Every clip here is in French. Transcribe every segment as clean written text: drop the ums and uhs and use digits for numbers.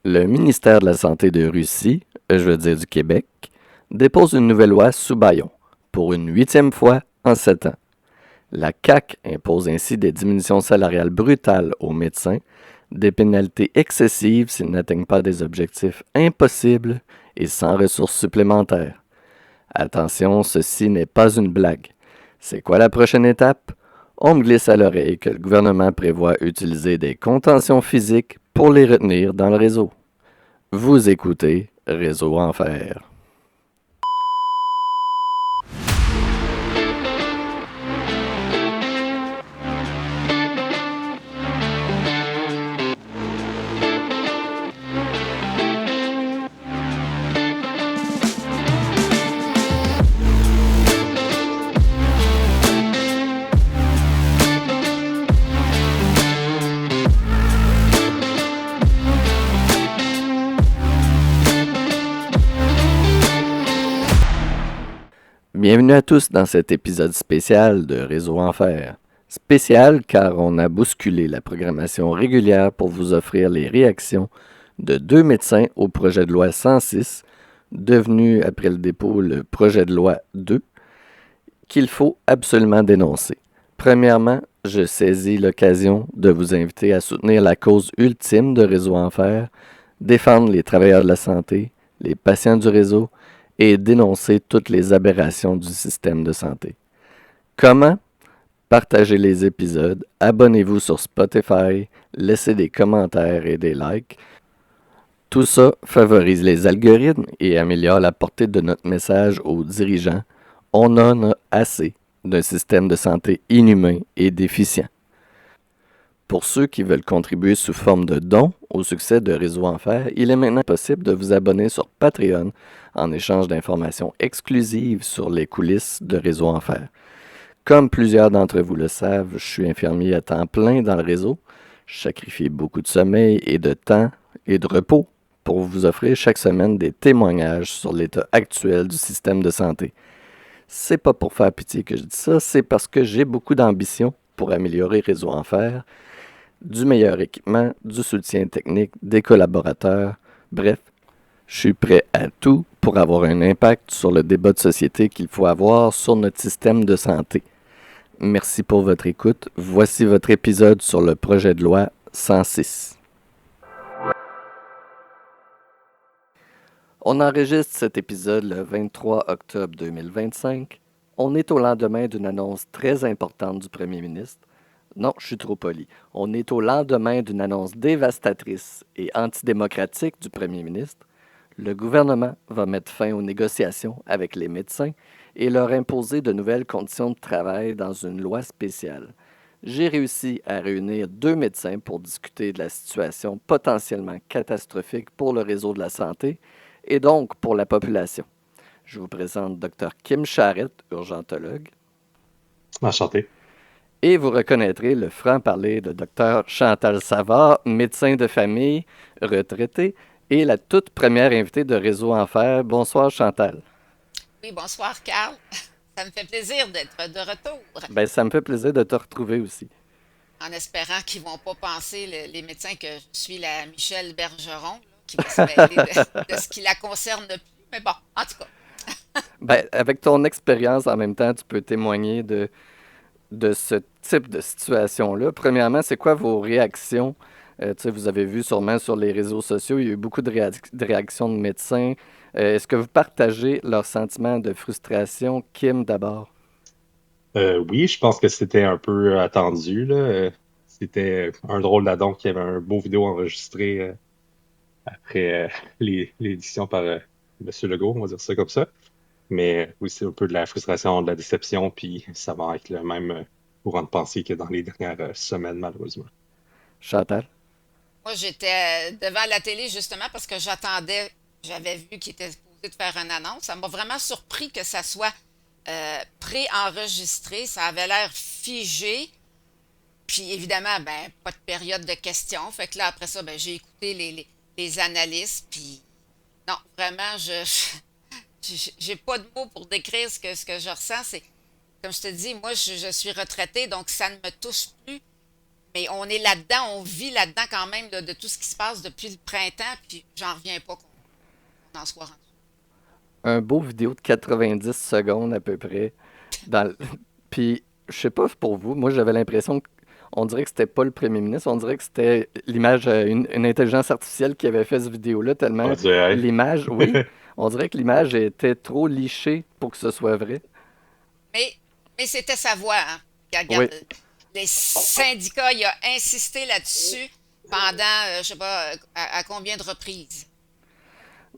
Le ministère de la Santé de Russie, je veux dire du Québec, dépose une nouvelle loi sous bâillon, pour une 8e fois en 7 ans. La CAQ impose ainsi des diminutions salariales brutales aux médecins, des pénalités excessives s'ils n'atteignent pas des objectifs impossibles et sans ressources supplémentaires. Attention, ceci n'est pas une blague. C'est quoi la prochaine étape? On me glisse à l'oreille que le gouvernement prévoit utiliser des contentions physiques pour les retenir dans le réseau. Vous écoutez Réseau Enfer. Bienvenue à tous dans cet épisode spécial de Réseau Enfer. Spécial car on a bousculé la programmation régulière pour vous offrir les réactions de 2 médecins au projet de loi 106, devenu après le dépôt le projet de loi 2, qu'il faut absolument dénoncer. Premièrement, je saisis l'occasion de vous inviter à soutenir la cause ultime de Réseau Enfer, défendre les travailleurs de la santé, les patients du réseau, et dénoncer toutes les aberrations du système de santé. Comment? Partagez les épisodes, abonnez-vous sur Spotify, laissez des commentaires et des likes. Tout ça favorise les algorithmes et améliore la portée de notre message aux dirigeants. On en a assez d'un système de santé inhumain et déficient. Pour ceux qui veulent contribuer sous forme de dons au succès de Réseau Enfer, il est maintenant possible de vous abonner sur Patreon en échange d'informations exclusives sur les coulisses de Réseau Enfer. Comme plusieurs d'entre vous le savent, je suis infirmier à temps plein dans le réseau. Je sacrifie beaucoup de sommeil et de temps et de repos pour vous offrir chaque semaine des témoignages sur l'état actuel du système de santé. C'est pas pour faire pitié que je dis ça, c'est parce que j'ai beaucoup d'ambition pour améliorer Réseau Enfer, du meilleur équipement, du soutien technique, des collaborateurs, bref, je suis prêt à tout pour avoir un impact sur le débat de société qu'il faut avoir sur notre système de santé. Merci pour votre écoute. Voici votre épisode sur le projet de loi 106. On enregistre cet épisode le 23 octobre 2025. On est au lendemain d'une annonce très importante du premier ministre. Non, je suis trop poli. On est au lendemain d'une annonce dévastatrice et antidémocratique du premier ministre. Le gouvernement va mettre fin aux négociations avec les médecins et leur imposer de nouvelles conditions de travail dans une loi spéciale. J'ai réussi à réunir 2 médecins pour discuter de la situation potentiellement catastrophique pour le réseau de la santé et donc pour la population. Je vous présente Dr Kim Charette, urgentologue. Enchanté. Et vous reconnaîtrez le franc-parler de Dr Chantal Savard, médecin de famille, retraité, et la toute première invitée de Réseau Enfer. Bonsoir Chantal. Oui, bonsoir Carl. Ça me fait plaisir d'être de retour. Ben, ça me fait plaisir de te retrouver aussi. En espérant qu'ils ne vont pas penser, les médecins, que je suis la Michelle Bergeron, là, qui va se mêler de ce qui la concerne plus. Mais bon, en tout cas. Ben, avec ton expérience en même temps, tu peux témoigner de ce type de situation-là. Premièrement, c'est quoi vos réactions? Vous avez vu sûrement sur les réseaux sociaux, il y a eu beaucoup de réactions de médecins. Est-ce que vous partagez leur sentiment de frustration? Kim, d'abord. Oui, je pense que c'était un peu attendu, là. C'était un drôle d'adon qui avait un beau vidéo enregistré après l'édition par M. Legault, on va dire ça comme ça. Mais oui, c'est un peu de la frustration, de la déception, puis ça va être le même courant de pensée que dans les dernières semaines, malheureusement. Chantal? Moi, j'étais devant la télé justement parce que j'avais vu qu'il était supposé de faire une annonce. Ça m'a vraiment surpris que ça soit pré-enregistré. Ça avait l'air figé. Puis évidemment, ben, pas de période de questions. Fait que là, après ça, ben, j'ai écouté les analystes. Puis non, vraiment, j'ai pas de mots pour décrire ce que je ressens. C'est, comme je te dis, moi, je suis retraitée, donc ça ne me touche plus. Mais on est là-dedans, on vit là-dedans quand même là, de tout ce qui se passe depuis le printemps, puis j'en reviens pas qu'on en soit rendu. Un beau vidéo de 90 secondes à peu près. Dans le- Puis, je sais pas pour vous, moi j'avais l'impression qu'on dirait que c'était pas le premier ministre, on dirait que c'était l'image, une intelligence artificielle qui avait fait cette vidéo-là, On tellement va dire, hey. l'image, oui, on dirait que l'image était trop lichée pour que ce soit vrai. Mais, mais c'était sa voix, hein. Oui, Regarde, les syndicats, il a insisté là-dessus pendant, je sais pas, à combien de reprises.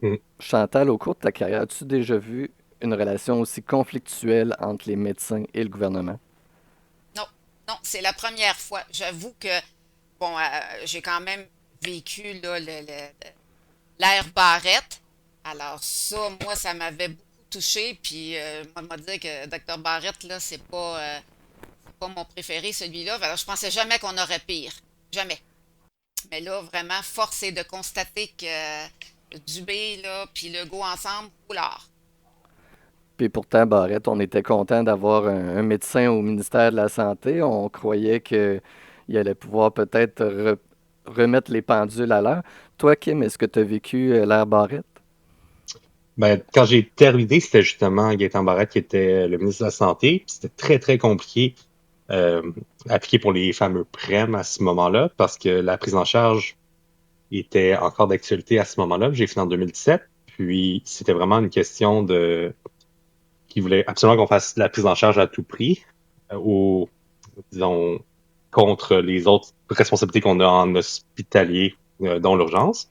Mm. Chantal, au cours de ta carrière, as-tu déjà vu une relation aussi conflictuelle entre les médecins et le gouvernement? Non, non, c'est la première fois. J'avoue que, bon, j'ai quand même vécu là, l'ère Barrette. Alors ça, moi, ça m'avait beaucoup touché. Puis, moi, m'a dit que Dr Barrette, là, c'est pas mon préféré, celui-là. Alors, je pensais jamais qu'on aurait pire. Jamais. Mais là, vraiment, force est de constater que Dubé, là, puis Legault ensemble, oulard. Puis pourtant, Barrette, on était content d'avoir un médecin au ministère de la Santé. On croyait qu'il allait pouvoir peut-être remettre les pendules à l'heure. Toi, Kim, est-ce que tu as vécu l'ère Barrette? Ben, quand j'ai terminé, c'était justement Gaétan Barrette qui était le ministre de la Santé. Puis c'était très, très compliqué euh, appliqué pour les fameux PREM à ce moment-là, parce que la prise en charge était encore d'actualité à ce moment-là. J'ai fini en 2017. Puis c'était vraiment une question de qui voulait absolument qu'on fasse la prise en charge à tout prix, ou disons contre les autres responsabilités qu'on a en hospitalier, dont l'urgence.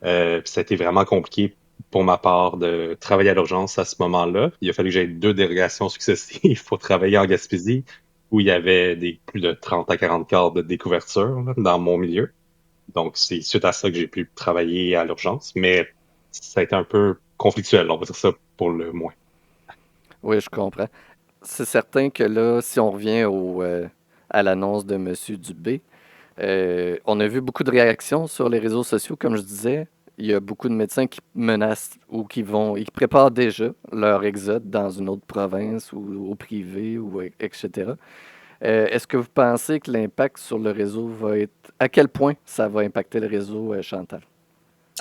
Puis ça a été vraiment compliqué pour ma part de travailler à l'urgence à ce moment-là. Il a fallu que j'aie 2 dérogations successives pour travailler en Gaspésie, où il y avait des plus de 30 à 40 cas de découverture là, dans mon milieu. Donc, c'est suite à ça que j'ai pu travailler à l'urgence. Mais ça a été un peu conflictuel, on va dire ça pour le moins. Oui, je comprends. C'est certain que là, si on revient à l'annonce de M. Dubé, on a vu beaucoup de réactions sur les réseaux sociaux, comme je disais. Il y a beaucoup de médecins qui menacent ou qui préparent déjà leur exode dans une autre province ou au privé, etc. Est-ce que vous pensez que l'impact sur le réseau va être... À quel point ça va impacter le réseau, Chantal?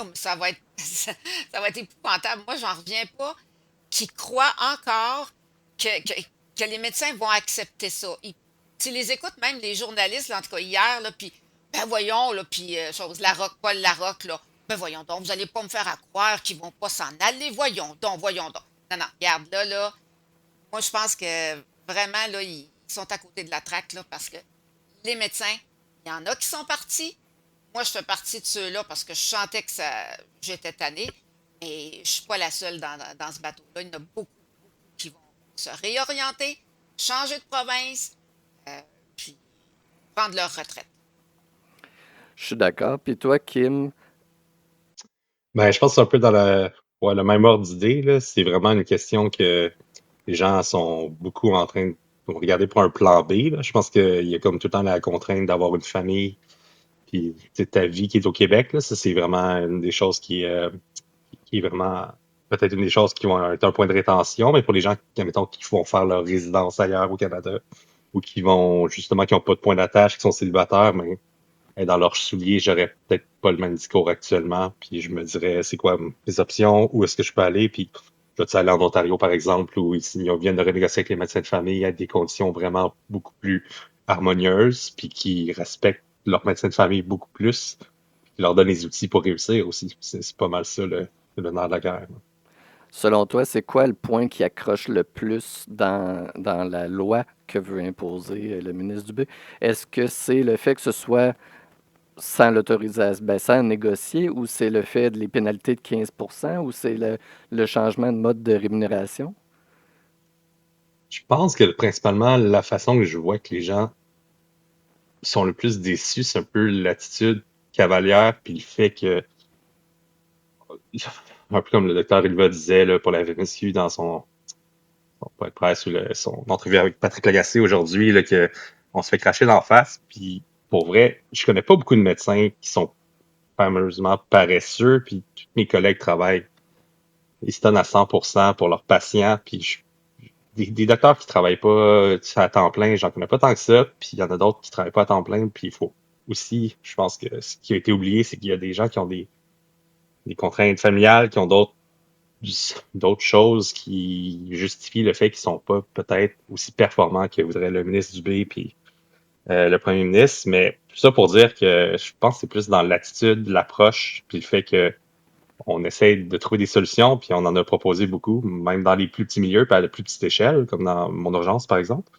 Oh, mais ça va être, ça va être épouvantable. Moi, j'en reviens pas qui croient encore que les médecins vont accepter ça. Tu les écoutes, même les journalistes, là, en tout cas hier, là, puis, ben voyons, là, puis, Larocque, Paul Larocque, là, ben voyons donc, vous allez pas me faire à croire qu'ils vont pas s'en aller, voyons donc, voyons donc. Non, non, regarde, là, moi, je pense que vraiment, là, ils sont à côté de la traque, là, parce que les médecins, il y en a qui sont partis. Moi, je fais partie de ceux-là parce que je sentais que j'étais tannée. Mais je suis pas la seule dans ce bateau-là. Il y en a beaucoup qui vont se réorienter, changer de province, euh, puis prendre leur retraite. Je suis d'accord. Puis toi, Kim, Ben, je pense que c'est un peu dans ouais, le même ordre d'idée, là. C'est vraiment une question que les gens sont beaucoup en train de regarder pour un plan B, là. Je pense qu'il y a comme tout le temps la contrainte d'avoir une famille, puis tu sais, ta vie qui est au Québec, là. Ça, c'est vraiment une des choses qui est vraiment peut-être une des choses qui vont être un point de rétention, mais pour les gens qui, admettons, qui vont faire leur résidence ailleurs au Canada, ou qui vont justement, qui n'ont pas de point d'attache, qui sont célibataires, mais dans leurs souliers, j'aurais peut-être pas le même discours actuellement. Puis je me dirais, c'est quoi mes options? Où est-ce que je peux aller? Puis je vais aller en Ontario, par exemple, où ils viennent de renégocier avec les médecins de famille à des conditions vraiment beaucoup plus harmonieuses, puis qui respectent leurs médecins de famille beaucoup plus, qui leur donnent les outils pour réussir aussi. C'est pas mal ça le nerf de la guerre. selon toi, c'est quoi le point qui accroche le plus dans la loi que veut imposer le ministre Dubé? Est-ce que c'est le fait que ce soit sans l'autorisation, ben, sans négocier, ou c'est le fait de les pénalités de 15%, ou c'est le changement de mode de rémunération? Je pense que principalement, la façon que je vois que les gens sont le plus déçus, c'est un peu l'attitude cavalière, puis le fait que un peu comme le docteur Ilva disait là, pour la VMSQ dans son point de presse ou son entrevue avec Patrick Lagacé aujourd'hui, là, que on se fait cracher d'en face. Puis pour vrai, je connais pas beaucoup de médecins qui sont fameusement paresseux, puis tous mes collègues travaillent, ils se donnent à 100% pour leurs patients, puis des docteurs qui travaillent pas à temps plein, j'en connais pas tant que ça, puis il y en a d'autres qui travaillent pas à temps plein, puis il faut aussi, je pense que ce qui a été oublié, c'est qu'il y a des gens qui ont des contraintes familiales, qui ont d'autres choses qui justifient le fait qu'ils sont pas peut-être aussi performants que voudrait le ministre Dubé puis le premier ministre. Mais tout ça pour dire que je pense que c'est plus dans l'attitude, l'approche, puis le fait que on essaie de trouver des solutions, puis on en a proposé beaucoup, même dans les plus petits milieux, puis à la plus petite échelle, comme dans mon urgence, par exemple.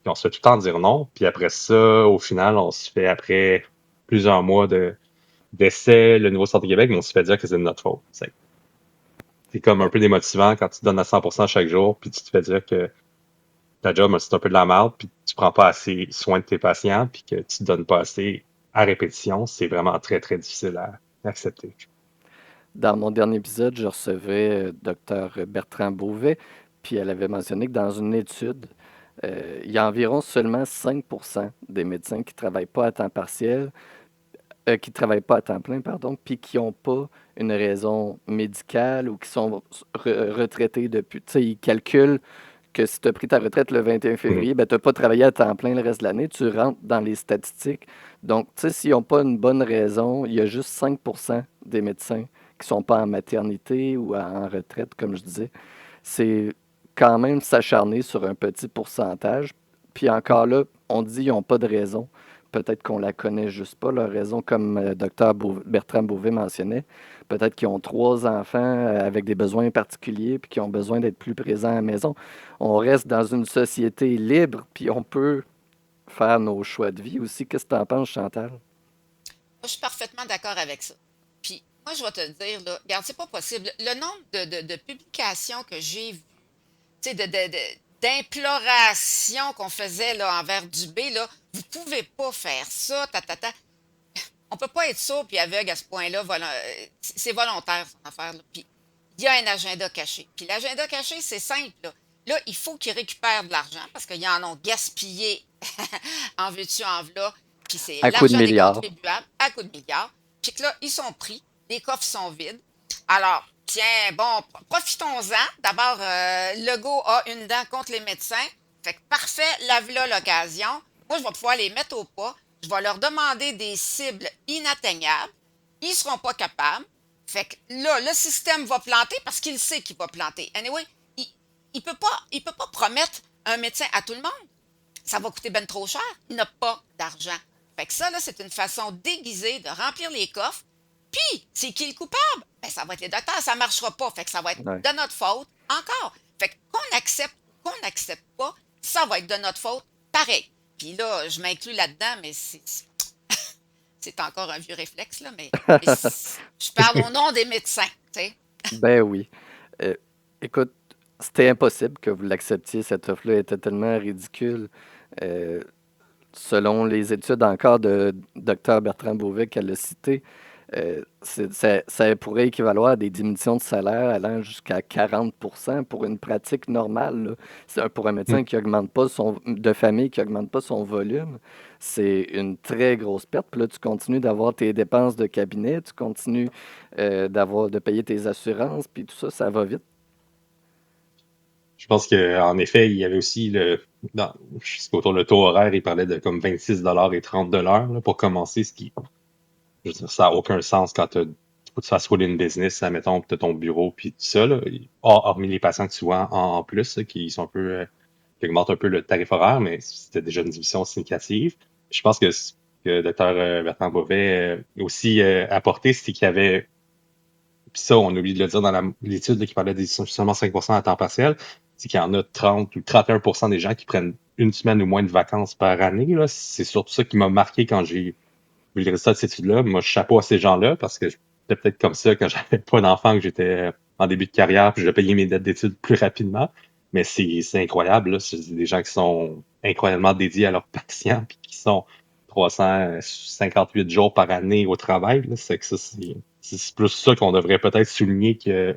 Puis on se fait tout le temps dire non, puis après ça, au final, on se fait, après plusieurs mois d'essais, le nouveau Centre de Québec, mais on se fait dire que c'est de notre faute. C'est comme un peu démotivant quand tu te donnes à 100% chaque jour, puis tu te fais dire que ta job, c'est un peu de la merde, puis tu prends pas assez soin de tes patients, puis que tu te donnes pas assez à répétition. C'est vraiment très, très difficile à accepter. Dans mon dernier épisode, je recevais Dr Bertrand Beauvais, puis elle avait mentionné que dans une étude, il y a environ seulement 5% des médecins qui travaillent pas à temps partiel, qui travaillent pas à temps plein, pardon, puis qui n'ont pas une raison médicale ou qui sont retraités depuis. Tu sais, ils calculent que si tu as pris ta retraite le 21 Mhm. février, ben, tu n'as pas travaillé à temps plein le reste de l'année, tu rentres dans les statistiques. Donc, tu sais, s'ils n'ont pas une bonne raison, il y a juste 5% des médecins qui ne sont pas en maternité ou en retraite, comme je disais. C'est quand même s'acharner sur un petit pourcentage. Puis encore là, on dit qu'ils n'ont pas de raison. Peut-être qu'on la connaît juste pas, leur raison, comme Dr Bertrand Beauvais mentionnait. Peut-être qu'ils ont 3 enfants avec des besoins particuliers puis qui ont besoin d'être plus présents à la maison. On reste dans une société libre, puis on peut faire nos choix de vie aussi. Qu'est-ce que tu en penses, Chantal? Je suis parfaitement d'accord avec ça. Puis, moi, je vais te dire, là, regarde, c'est pas possible. Le nombre de publications que j'ai vues, tu sais, d'implorations qu'on faisait là, envers Dubé, là, vous pouvez pas faire ça, On peut pas être sourd puis aveugle à ce point-là. C'est volontaire, son affaire. Là. Puis, il y a un agenda caché. Puis, l'agenda caché, c'est simple. Là, il faut qu'ils récupèrent de l'argent parce qu'ils en ont gaspillé en veux-tu, en v'là. Puis, c'est À coup de l'argent des milliards. contribuables à coup de milliards. Puis que là, ils sont pris. Les coffres sont vides. Alors, tiens, bon, profitons-en. D'abord, Legault a une dent contre les médecins. Fait que parfait, là l'occasion. Moi, je vais pouvoir les mettre au pas. Je vais leur demander des cibles inatteignables. Ils ne seront pas capables. Fait que là, le système va planter parce qu'il sait qu'il va planter. Anyway, il il peut pas promettre un médecin à tout le monde. Ça va coûter ben trop cher. Il n'a pas d'argent. Fait que ça, là, c'est une façon déguisée de remplir les coffres. Puis, c'est qui le coupable? Ben, ça va être les docteurs. Ça ne marchera pas. Fait que ça va être Ouais. de notre faute encore. Fait que qu'on n'accepte pas, ça va être de notre faute pareil. Puis là, je m'inclus là-dedans, mais c'est encore un vieux réflexe, là, mais je parle au nom des médecins, tu sais. Ben oui. Euh, Écoute, c'était impossible que vous l'acceptiez. Cette offre-là était tellement ridicule. Euh, Selon les études encore de Dr Bertrand Beauvais qu'elle a citées, ça pourrait équivaloir à des diminutions de salaire allant jusqu'à 40% pour une pratique normale. Là. Pour un médecin qui augmente pas de famille qui augmente pas son volume, c'est une très grosse perte. Puis là, tu continues d'avoir tes dépenses de cabinet, tu continues de payer tes assurances, puis tout ça, ça va vite. Je pense qu'en effet, il y avait aussi je sais qu'autour le taux horaire, il parlait de comme 26 $ et 30 $ là, pour commencer, ce qui, je veux dire, ça n'a aucun sens quand faut que tu fasses rouler une business, admettons, tu as ton bureau, puis tout ça, là, hormis les patients que tu vois en plus, là, qui sont un peu, qui augmentent un peu le tarif horaire, mais c'était déjà une division significative. Je pense que ce que Dr Bertrand Beauvais aussi apporté, c'est qu'il y avait, puis ça, on oublie de le dire dans l'étude là, qui parlait des seulement 5% à temps partiel, c'est qu'il y en a 30 ou 31% des gens qui prennent une semaine ou moins de vacances par année. Là. C'est surtout ça qui m'a marqué quand j'ai vu le résultat de cette étude-là. Moi, chapeau à ces gens-là parce que j'étais peut-être comme ça quand j'avais pas d'enfant, que j'étais en début de carrière, puis je payais mes dettes d'études plus rapidement. Mais c'est incroyable. Là. C'est des gens qui sont incroyablement dédiés à leurs patients, puis qui sont 358 jours par année au travail. Là. C'est que ça, c'est plus ça qu'on devrait peut-être souligner que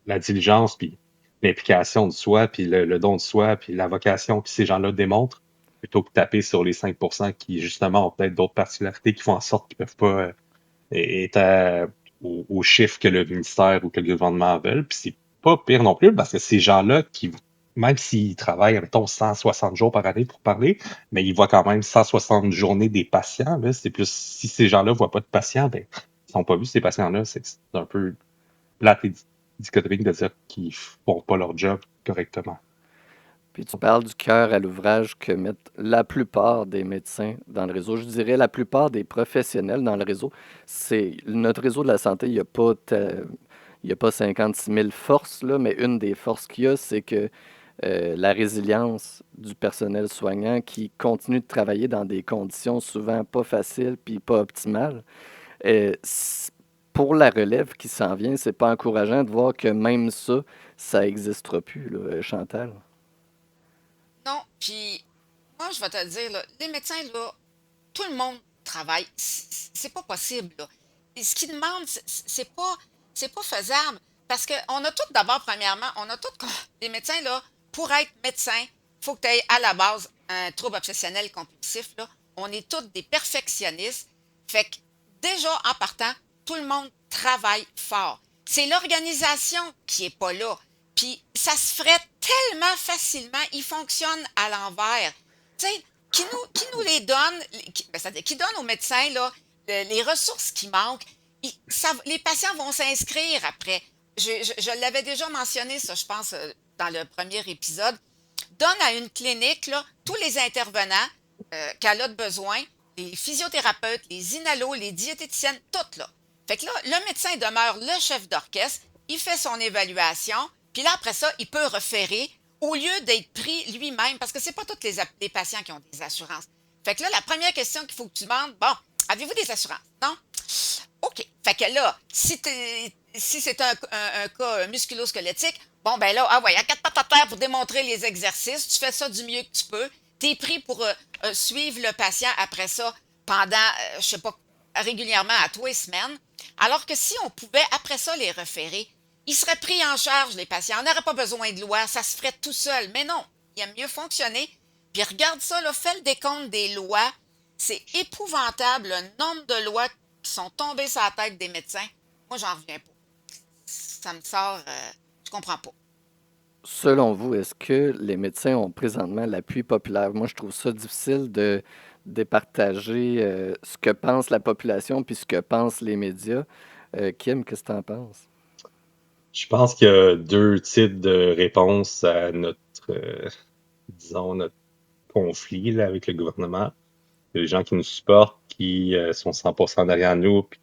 la diligence, puis l'implication de soi, puis le don de soi, puis la vocation que ces gens-là démontrent, plutôt que taper sur les 5% qui, justement, ont peut-être d'autres particularités qui font en sorte qu'ils ne peuvent pas être au chiffre que le ministère ou que le gouvernement veulent. Puis c'est pas pire non plus, parce que ces gens-là qui même s'il travaille, mettons, 160 jours par année pour parler, mais il voit quand même 160 journées des patients. Là. C'est plus, si ces gens-là ne voient pas de patients, ben, ils n'ont pas vu ces patients-là. C'est un peu plate et dichotomique de dire qu'ils font pas leur job correctement. Puis tu parles du cœur à l'ouvrage que mettent la plupart des médecins dans le réseau. Je dirais la plupart des professionnels dans le réseau. C'est notre réseau de la santé, il y a pas 56 000 forces, là, mais une des forces qu'il y a, c'est que la résilience du personnel soignant qui continue de travailler dans des conditions souvent pas faciles puis pas optimales. Pour la relève qui s'en vient, c'est pas encourageant de voir que même ça n'existera plus, là, Chantal. Non, puis moi, je vais te le dire, là, les médecins, là, tout le monde travaille. C'est pas possible, là. Et ce qu'ils demandent, c'est pas faisable. Parce qu'on a tous, d'abord, premièrement, on a tous, les médecins, là, pour être médecin, il faut que tu aies à la base un trouble obsessionnel compulsif, là. On est tous des perfectionnistes. Fait que, déjà, en partant, tout le monde travaille fort. C'est l'organisation qui est pas là. Puis, ça se ferait tellement facilement. Ils fonctionnent à l'envers. Tu sais, qui nous les donne, c'est-à-dire qui donne aux médecins là, les ressources qui manquent. Les patients vont s'inscrire après. Je l'avais déjà mentionné, ça, je pense, dans le premier épisode. Donne à une clinique là, tous les intervenants qu'elle a de besoin, les physiothérapeutes, les inalos, les diététiciennes, toutes là. Fait que là, le médecin demeure le chef d'orchestre, il fait son évaluation, puis là, après ça, il peut référer au lieu d'être pris lui-même, parce que c'est pas tous les patients qui ont des assurances. Fait que là, la première question qu'il faut que tu demandes, bon, avez-vous des assurances? Non? OK. Fait que là, si c'est un cas musculo-squelettique, bon, ben là, ah ouais, à quatre pattes à terre pour démontrer les exercices, tu fais ça du mieux que tu peux. Tu es pris pour suivre le patient après ça pendant, je sais pas, régulièrement à tous les semaines. Alors que si on pouvait après ça les référer, ils seraient pris en charge, les patients. On n'aurait pas besoin de loi, ça se ferait tout seul. Mais non, il aime mieux fonctionner. Puis regarde ça, là, fais le décompte des lois. C'est épouvantable le nombre de lois qui sont tombées sur la tête des médecins. Moi, j'en reviens pas. Ça me sort, je comprends pas. Selon vous, est-ce que les médecins ont présentement l'appui populaire? Moi, je trouve ça difficile de départager ce que pense la population puis ce que pensent les médias. Kim, qu'est-ce que tu en penses? Je pense qu'il y a deux types de réponses à notre, disons, notre conflit là, avec le gouvernement. Il y a des gens qui nous supportent, qui sont 100% derrière nous. Puis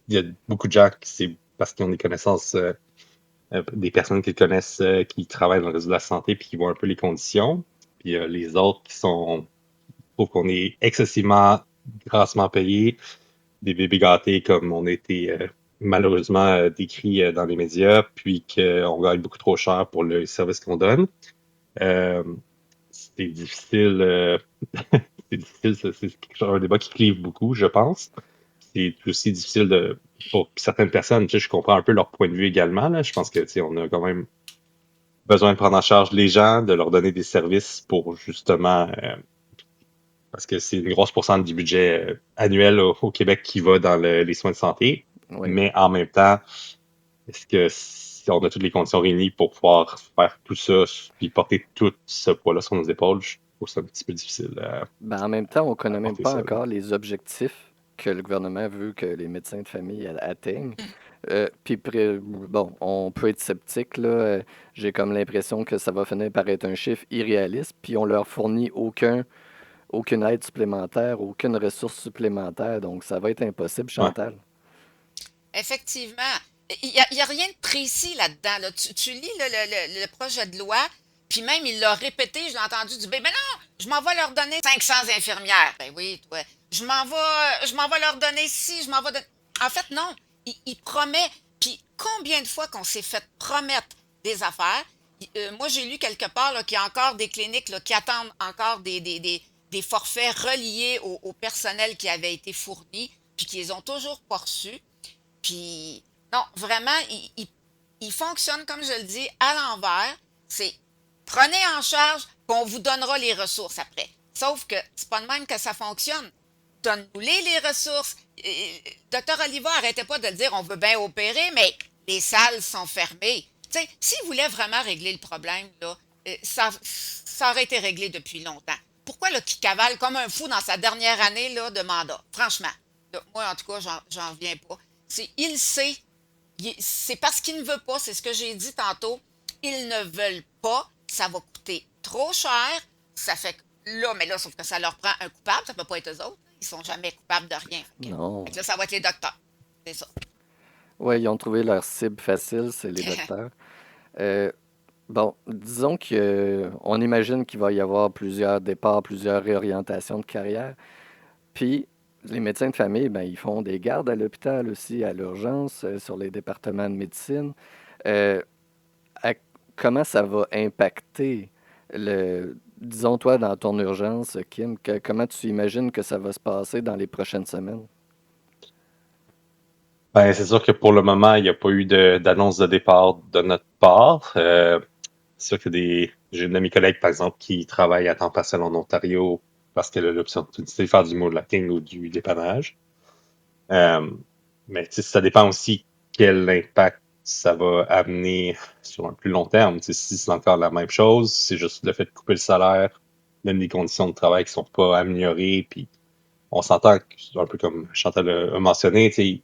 il y a beaucoup de gens qui, c'est parce qu'ils ont des connaissances, des personnes qu'ils connaissent, qui travaillent dans le réseau de la santé, puis qui voient un peu les conditions. Puis les autres qui trouvent qu'on est excessivement grassement payé, des bébés gâtés comme on a été malheureusement décrit dans les médias, puis qu'on gagne beaucoup trop cher pour le service qu'on donne. Euh, c'est difficile, c'est difficile, c'est un débat qui clive beaucoup, je pense. C'est aussi difficile pour certaines personnes, tu sais, je comprends un peu leur point de vue également, là. Je pense que, tu sais, on a quand même besoin de prendre en charge les gens, de leur donner des services pour justement, parce que c'est une grosse pourcentage du budget annuel au Québec qui va dans les soins de santé. Oui. Mais en même temps, est-ce que si on a toutes les conditions réunies pour pouvoir faire tout ça puis porter tout ce poids-là sur nos épaules, je trouve ça un petit peu difficile Ben, en même temps, on ne à connaît même porter pas ça, là. encore les objectifs que le gouvernement veut que les médecins de famille atteignent. Puis, bon, on peut être sceptique, là. J'ai comme l'impression que ça va finir par être un chiffre irréaliste, puis on leur fournit aucune aide supplémentaire, aucune ressource supplémentaire. Donc, ça va être impossible, Ouais. Chantal. Effectivement. Il y a rien de précis là-dedans. Là. Tu lis le projet de loi, puis même il l'a répété, je l'ai entendu du ben non, je m'en vais leur donner 500 infirmières. Ben oui, toi. Je m'en vais leur donner ci, je m'en vais donner. En fait, non. Il promet. Puis combien de fois qu'on s'est fait promettre des affaires? Moi, j'ai lu quelque part là, qu'il y a encore des cliniques là, qui attendent encore des forfaits reliés au personnel qui avait été fourni, puis qu'ils ont toujours pas reçus. Puis, non, vraiment, il fonctionne, comme je le dis, à l'envers. C'est prenez en charge, puis on vous donnera les ressources après. Sauf que c'est pas de même que ça fonctionne. Donne-nous les ressources. Docteur Oliva arrêtait pas de le dire, on veut bien opérer, mais les salles sont fermées. Tu sais, s'il voulait vraiment régler le problème, là, ça aurait été réglé depuis longtemps. Pourquoi là, qu'il cavale comme un fou dans sa dernière année là, de mandat? Franchement, là, moi, en tout cas, j'en reviens pas. Il sait, c'est parce qu'il ne veut pas, c'est ce que j'ai dit tantôt. Ils ne veulent pas, ça va coûter trop cher. Ça fait que là, mais là, sauf que ça leur prend un coupable, ça peut pas être eux autres. Ils sont jamais coupables de rien. Fait Non. que là, ça va être les docteurs. C'est ça. Ouais, ils ont trouvé leur cible facile, c'est les docteurs. Euh, bon, disons que on imagine qu'il va y avoir plusieurs départs, plusieurs réorientations de carrière. Puis, les médecins de famille, ben, ils font des gardes à l'hôpital aussi, à l'urgence, sur les départements de médecine. Euh, à- Comment ça va impacter disons toi, dans ton urgence, Kim, comment tu imagines que ça va se passer dans les prochaines semaines? Ben, c'est sûr que pour le moment, il n'y a pas eu d'annonce de départ de notre part. C'est sûr que j'ai une de mes collègues, par exemple, qui travaille à temps partiel en Ontario parce qu'elle a l'opportunité de faire du moonlighting ou du dépannage. Euh, mais tu sais, ça dépend aussi quel impact ça va amener sur un plus long terme. Tu sais, si c'est encore la même chose, c'est juste le fait de couper le salaire, même des conditions de travail qui sont pas améliorées, puis on s'entend, un peu comme Chantal a mentionné, tu sais,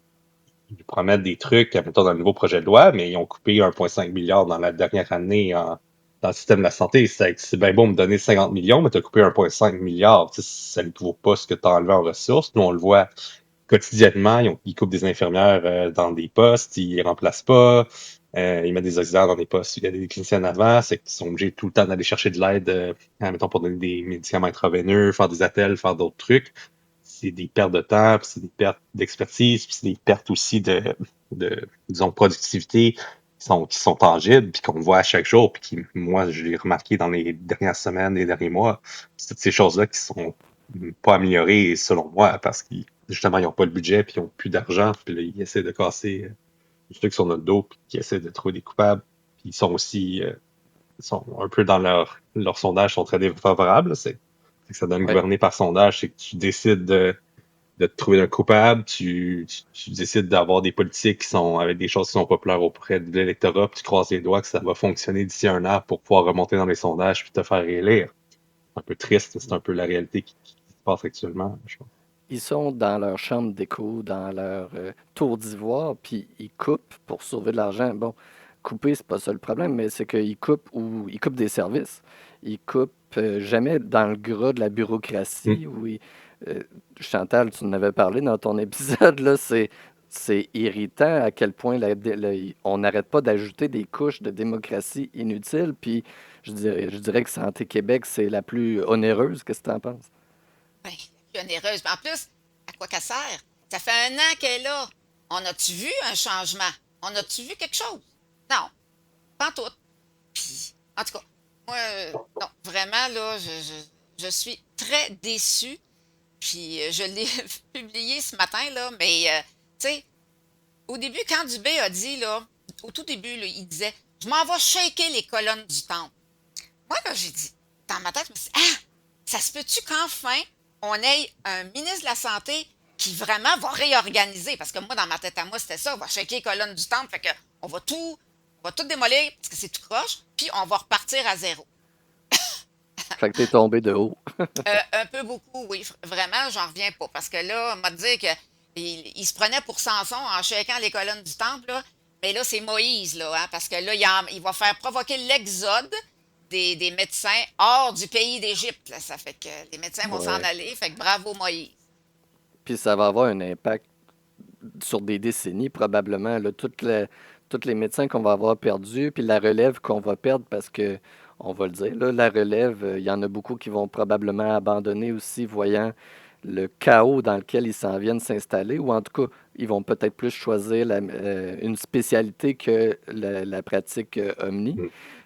ils promettent des trucs, mettons, dans le nouveau projet de loi, mais ils ont coupé 1,5 milliard dans la dernière année dans le système de la santé. C'est bien beau me donner 50 millions, mais tu as coupé 1,5 milliard. Tu sais, ça ne vaut pas ce que tu as enlevé en ressources. Nous, on le voit quotidiennement. Ils coupent des infirmières dans des postes, ils les remplacent pas. Ils mettent des auxiliaires dans des postes. Il y a des cliniciens avant, c'est qu'ils sont obligés tout le temps d'aller chercher de l'aide, mettons, pour donner des médicaments intraveineux, faire des attels, faire d'autres trucs. C'est des pertes de temps, puis c'est des pertes d'expertise, puis c'est des pertes aussi disons, productivité qui sont tangibles, puis qu'on voit à chaque jour, puis qui, moi, je l'ai remarqué dans les dernières semaines, les derniers mois. C'est toutes ces choses-là qui sont pas améliorées, selon moi, parce qu'ils, justement, ils n'ont pas le budget, puis ils n'ont plus d'argent, puis là, ils essaient de casser les trucs sur notre dos, puis ils essaient de trouver des coupables. Puis ils sont aussi, ils sont un peu dans leur sondage, sont très défavorables. C'est que ça donne Ouais. gouverner par sondage, c'est que tu décides de te trouver un coupable, tu décides d'avoir des politiques qui sont avec des choses qui sont populaires auprès de l'électorat, puis tu croises les doigts que ça va fonctionner d'ici un an pour pouvoir remonter dans les sondages puis te faire réélire. C'est un peu triste, mais c'est un peu la réalité qui se passe actuellement, je pense. Ils sont dans leur chambre d'écho, dans leur tour d'ivoire, puis ils coupent pour sauver de l'argent. Bon, couper, c'est pas ça le problème, mais c'est qu'ils coupent ou ils coupent des services. Ils coupent jamais dans le gras de la Mm. bureaucratie. Euh, Chantal, tu en avais parlé dans ton épisode, là, c'est irritant à quel point on n'arrête pas d'ajouter des couches de démocratie inutiles. Puis je dirais que Santé Québec, c'est la plus onéreuse. Qu'est-ce que tu en penses? Ben, la plus onéreuse. Mais en plus, à quoi qu'elle sert? Ça fait un an qu'elle est là. On a-tu vu un changement? On a-tu vu quelque chose? Non, pas en tout. Puis, en tout cas, moi, non, vraiment, là, je suis très déçue. Puis, je l'ai publié ce matin, là, mais, tu sais, au début, quand Dubé a dit, là, au tout début, là, il disait, je m'en vais shaker les colonnes du temple. Moi, là, j'ai dit, dans ma tête, je me suis dit, ah, ça se peut-tu qu'enfin, on ait un ministre de la Santé qui vraiment va réorganiser? Parce que moi, dans ma tête à moi, c'était ça, on va shaker les colonnes du temple, fait que on va tout démolir parce que c'est tout croche, puis on va repartir à zéro. Fait que t'es tombé de haut. Un peu beaucoup, oui. Vraiment, j'en reviens pas. Parce que là, on m'a dit que il se prenait pour Samson en shakant les colonnes du temple, là. Mais là, c'est Moïse, là, hein, parce que là, il va faire provoquer l'exode des médecins hors du pays d'Égypte. Là. Ça fait que les médecins vont s'en Ouais. aller. Fait que bravo, Moïse. Puis ça va avoir un impact sur des décennies probablement. Là, tous les médecins qu'on va avoir perdus, puis la relève qu'on va perdre parce que, on va le dire, là, la relève, il y en a beaucoup qui vont probablement abandonner aussi, voyant le chaos dans lequel ils s'en viennent s'installer, ou en tout cas, ils vont peut-être plus choisir une spécialité que la pratique omni.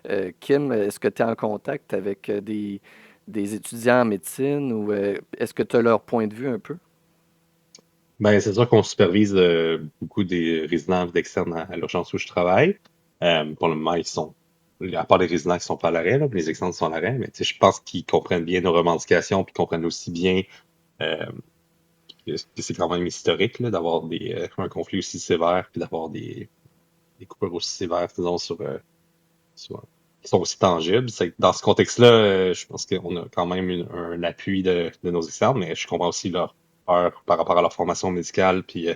Mm. Kim, est-ce que tu es en contact avec des étudiants en médecine ou est-ce que tu as leur point de vue un peu? Ben, c'est sûr qu'on supervise beaucoup des résidents externes à l'urgence où je travaille. Pour le moment, à part les résidents qui sont pas à l'arrêt, là, les externes sont à l'arrêt, mais tu sais, je pense qu'ils comprennent bien nos revendications, puis comprennent aussi bien euh, que c'est quand même historique là, d'avoir un conflit aussi sévère, puis d'avoir des coupures aussi sévères, disons, sur qui sont aussi tangibles. Dans ce contexte-là, je pense qu'on a quand même un appui de nos externes, mais je comprends aussi leur peur par rapport à leur formation médicale. Puis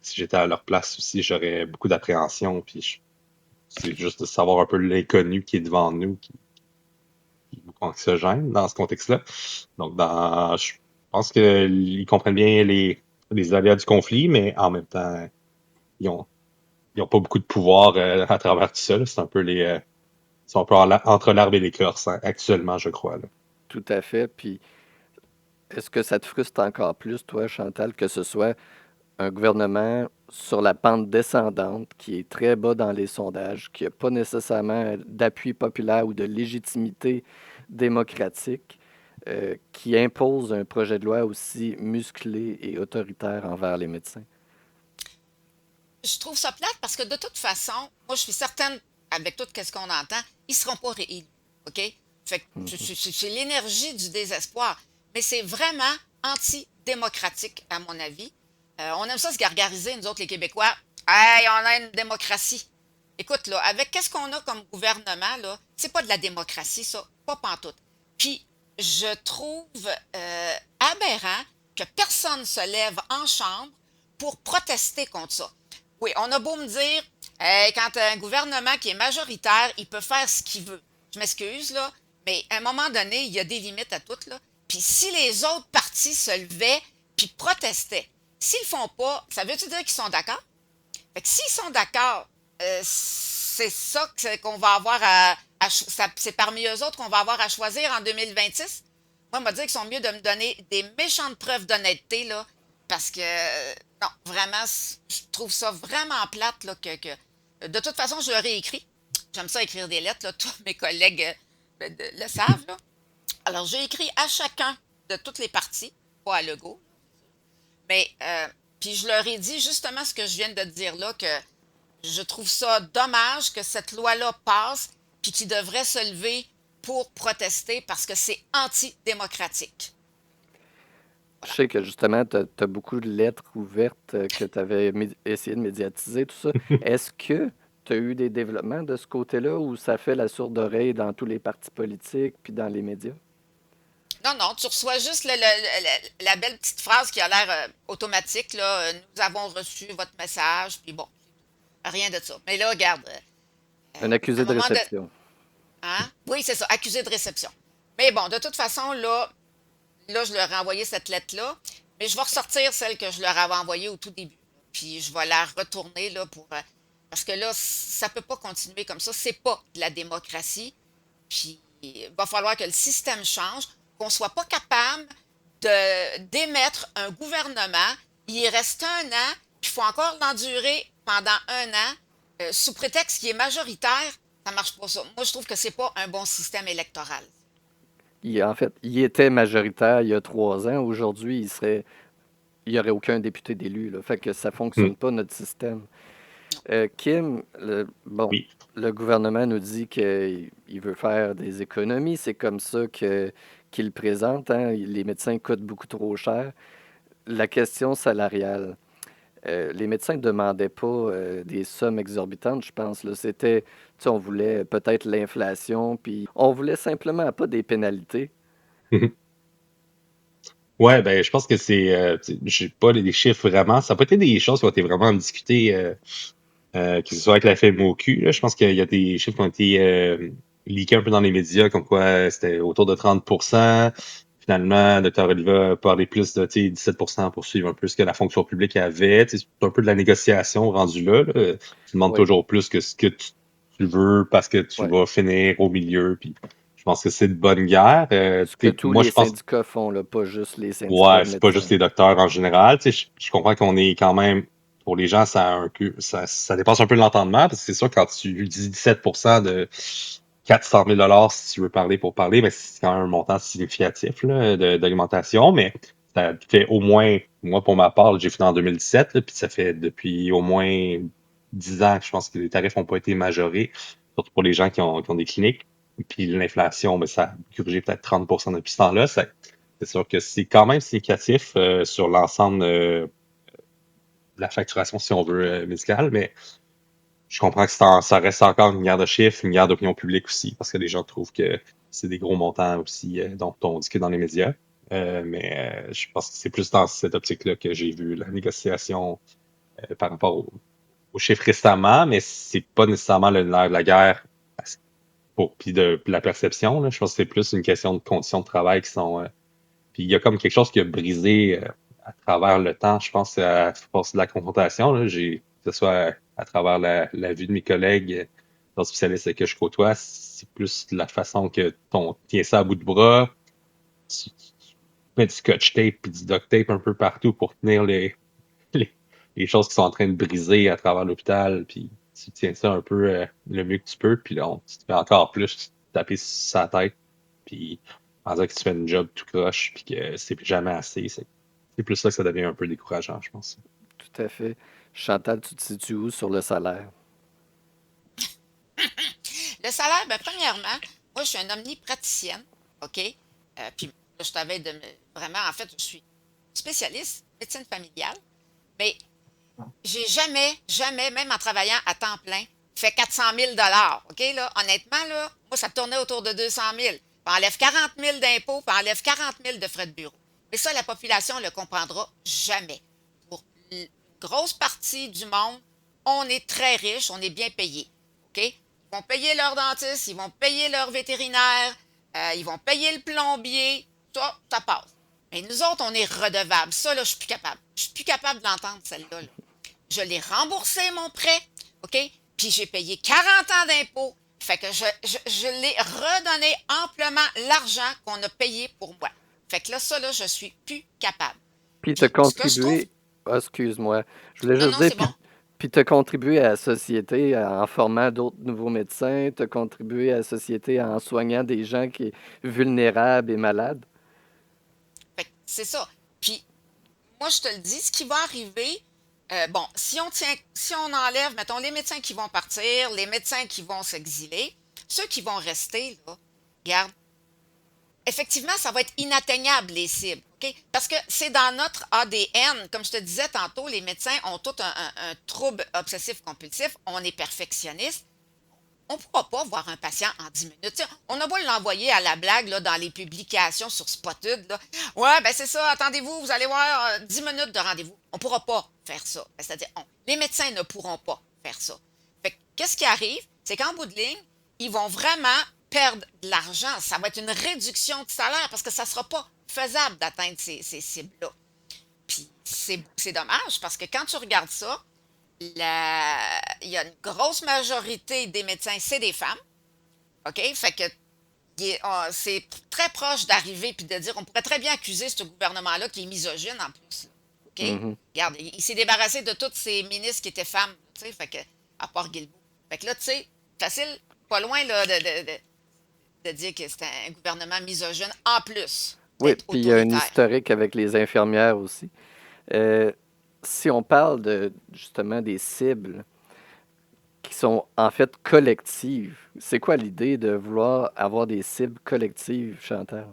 si j'étais à leur place aussi, j'aurais beaucoup d'appréhension. C'est juste de savoir un peu l'inconnu qui est devant nous qui est beaucoup anxiogène dans ce contexte-là. Donc, je pense qu'ils comprennent bien les aléas du conflit, mais en même temps, ils ont, ils ont pas beaucoup de pouvoir à travers tout ça. Là. C'est un peu ils sont un peu entre l'arbre et l'écorce actuellement, je crois. Là. Tout à fait. Puis, est-ce que ça te frustre encore plus, toi, Chantal, que ce soit un gouvernement sur la pente descendante qui est très bas dans les sondages, qui n'a pas nécessairement d'appui populaire ou de légitimité démocratique, qui impose un projet de loi aussi musclé et autoritaire envers les médecins? Je trouve ça plate parce que de toute façon, moi, je suis certaine, avec tout ce qu'on entend, ils ne seront pas réélus. OK? Fait que Mhm. c'est l'énergie du désespoir. Mais c'est vraiment antidémocratique, à mon avis. On aime ça se gargariser, nous autres, les Québécois. Hey, on a une démocratie. Écoute, là, avec qu'est-ce qu'on a comme gouvernement, là, c'est pas de la démocratie, ça. Pas pantoute. Puis, je trouve aberrant que personne se lève en chambre pour protester contre ça. Oui, on a beau me dire, hey, quand un gouvernement qui est majoritaire, il peut faire ce qu'il veut. Je m'excuse, là, mais à un moment donné, il y a des limites à tout, là. Puis si les autres partis se levaient puis protestaient, s'ils le font pas, ça veut-tu dire qu'ils sont d'accord? Fait que s'ils sont d'accord, c'est ça qu'on va avoir c'est parmi eux autres qu'on va avoir à choisir en 2026. Moi, on m'a dit qu'ils sont mieux de me donner des méchantes preuves d'honnêteté, là, parce que, non, vraiment, je trouve ça vraiment plate, là, de toute façon, je leur ai écrit. J'aime ça écrire des lettres, là, tous mes collègues le savent, là. Alors, j'ai écrit à chacun de toutes les parties, pas à Legault, mais, puis je leur ai dit justement ce que je viens de te dire là, que je trouve ça dommage que cette loi-là passe, puis qu'ils devraient se lever pour protester parce que c'est antidémocratique. Je Voilà. sais que justement, tu as beaucoup de lettres ouvertes que tu avais essayé de médiatiser, tout ça. Est-ce que tu as eu des développements de ce côté-là où ça fait la sourde oreille dans tous les partis politiques puis dans les médias? Non, non, tu reçois juste la belle petite phrase qui a l'air automatique, là. Nous avons reçu votre message, puis bon, rien de ça. Mais là, regarde, Un à un accusé de moment de... réception. Hein? Oui, c'est ça, accusé de réception. Mais bon, de toute façon, là, je leur ai envoyé cette lettre-là, mais je vais ressortir celle que je leur avais envoyée au tout début. Puis je vais la retourner là pour parce que là, ça peut pas continuer comme ça. C'est pas de la démocratie. Puis il va falloir que le système change, qu'on soit pas capable de d'émettre un gouvernement. Il reste un an, puis il faut encore l'endurer pendant un an sous prétexte qu'il est majoritaire. Ça marche pas ça. Moi, je trouve que c'est pas un bon système électoral. En fait, il était majoritaire il y a 3 ans. Aujourd'hui, il n'y aurait aucun député d'élu, là. Fait que ça ne Hmm. fonctionne pas, notre système. Kim, bon, Oui. le gouvernement nous dit qu'il veut faire des économies. C'est comme ça qu'il présente, hein. Les médecins coûtent beaucoup trop cher. La question salariale. Les médecins ne demandaient pas des sommes exorbitantes, je pense. Là. C'était, tu sais, on voulait peut-être l'inflation, puis on voulait simplement pas des pénalités. Ouais, ben, je pense que j'ai pas les chiffres vraiment. Ça n'a pas été des choses qui ont été vraiment discutées, que ce soit avec la FMOQ, là. Je pense qu'il y a des chiffres qui ont été leakés un peu dans les médias, comme quoi c'était autour de 30%. Finalement, Dr. Oliva a parlé plus de, tu sais, 17% pour suivre un peu ce que la fonction publique avait. Tu sais, c'est un peu de la négociation rendue là, là. Tu demandes Oui, toujours plus que ce que tu veux parce que tu ouais. vas finir au milieu. Puis je pense que c'est de bonne guerre. Ce que Tu sais, tous moi, les je pense syndicats font, là, pas juste les syndicats ouais, de c'est pas juste médecins. les docteurs en général. Tu sais, je comprends qu'on est quand même, pour les gens, ça dépasse un peu l'entendement, parce que c'est sûr, quand tu dis 17% de 400 000 si tu veux parler pour parler, mais c'est quand même un montant significatif là, d'augmentation, mais ça fait au moins, moi pour ma part, j'ai fini en 2017, là, puis ça fait depuis au moins 10 ans que je pense que les tarifs n'ont pas été majorés, surtout pour les gens qui ont des cliniques. Puis l'inflation, ben, ça a grugé peut-être 30% depuis ce temps-là. C'est sûr que c'est quand même significatif sur l'ensemble de la facturation, si on veut, médicale, mais je comprends que ça reste encore une guerre de chiffres, une guerre d'opinion publique aussi, parce que les gens trouvent que c'est des gros montants aussi dont on discute dans les médias. Mais je pense que c'est plus dans cette optique-là que j'ai vu la négociation par rapport aux chiffres récemment, mais c'est pas nécessairement le nerf de la guerre puis de la perception. Là. Je pense que c'est plus une question de conditions de travail qui sont. Puis il y a comme quelque chose qui a brisé à travers le temps, je pense, à force de la confrontation. Là, que ce soit à travers la vue de mes collègues, les spécialistes que je côtoie, c'est plus la façon que on tient ça à bout de bras. Tu mets du scotch tape puis du duct tape un peu partout pour tenir les, les choses qui sont en train de briser à travers l'hôpital. Puis tu tiens ça un peu le mieux que tu peux. Puis là, tu te fais encore plus taper sur sa tête. Puis en disant que tu fais une job tout croche, puis que c'est plus jamais assez. C'est plus ça que ça devient un peu décourageant, je pense. Tout à fait. Chantal, tu te situes où sur le salaire? Le salaire, ben, premièrement, moi, je suis une omnipraticienne, OK? Puis là, je t'avais de vraiment, en fait, je suis spécialiste médecine familiale, mais j'ai jamais, jamais, même en travaillant à temps plein, fait 400 000 OK, là, honnêtement, là, moi, ça tournait autour de 200 000. Puis enlève 40 000 d'impôts, puis enlève 40 000 de frais de bureau. Mais ça, la population ne le comprendra jamais. Pour une grosse partie du monde, on est très riche, on est bien payé. OK? Ils vont payer leur dentiste, ils vont payer leur vétérinaire, ils vont payer le plombier. Ça passe. Mais nous autres, on est redevables. Ça, là, je suis plus capable. Je suis plus capable de l'entendre, celle-là. Là. Je l'ai remboursé, mon prêt, OK? Puis j'ai payé 40 ans d'impôts. Fait que je l'ai redonné amplement l'argent qu'on a payé pour moi. Fait que là, ça, là, je suis plus capable. Puis tu as Puis ce que je trouve... contribué. Ah, excuse-moi. Je voulais Non, juste non, dire, c'est bon. puis tu as contribué à la société en formant d'autres nouveaux médecins, tu as contribué à la société en soignant des gens qui sont vulnérables et malades. Fait que c'est ça. Puis moi, je te le dis, ce qui va arriver, bon, si on enlève, mettons, les médecins qui vont partir, les médecins qui vont s'exiler, ceux qui vont rester, là, regarde, effectivement, ça va être inatteignable, les cibles. OK? Parce que c'est dans notre ADN. Comme je te disais tantôt, les médecins ont tout un trouble obsessif-compulsif. On est perfectionniste. On ne pourra pas voir un patient en 10 minutes. T'sais, on a beau l'envoyer à la blague là, dans les publications sur Spotted. Là. Ouais, ben c'est ça, attendez-vous, vous allez voir 10 minutes de rendez-vous. On ne pourra pas faire ça. Ben, c'est-à-dire, les médecins ne pourront pas faire ça. Fait que, qu'est-ce qui arrive? C'est qu'en bout de ligne, ils vont vraiment perdre de l'argent. Ça va être une réduction de salaire parce que ça ne sera pas faisable d'atteindre ces cibles-là. Puis c'est dommage parce que quand tu regardes ça, il y a une grosse majorité des médecins, c'est des femmes. OK? Fait que c'est très proche d'arriver puis de dire on pourrait très bien accuser ce gouvernement-là qui est misogyne en plus. OK? Mhm. Regarde, il s'est débarrassé de tous ses ministres qui étaient femmes, tu sais, fait que, à part Guilbeault. Fait que là, tu sais, facile, pas loin là, de dire que c'est un gouvernement misogyne en plus Oui, d'être puis il y a un autoritaire. historique avec les infirmières aussi. Euh, si on parle de justement des cibles qui sont en fait collectives, c'est quoi l'idée de vouloir avoir des cibles collectives, Chantal?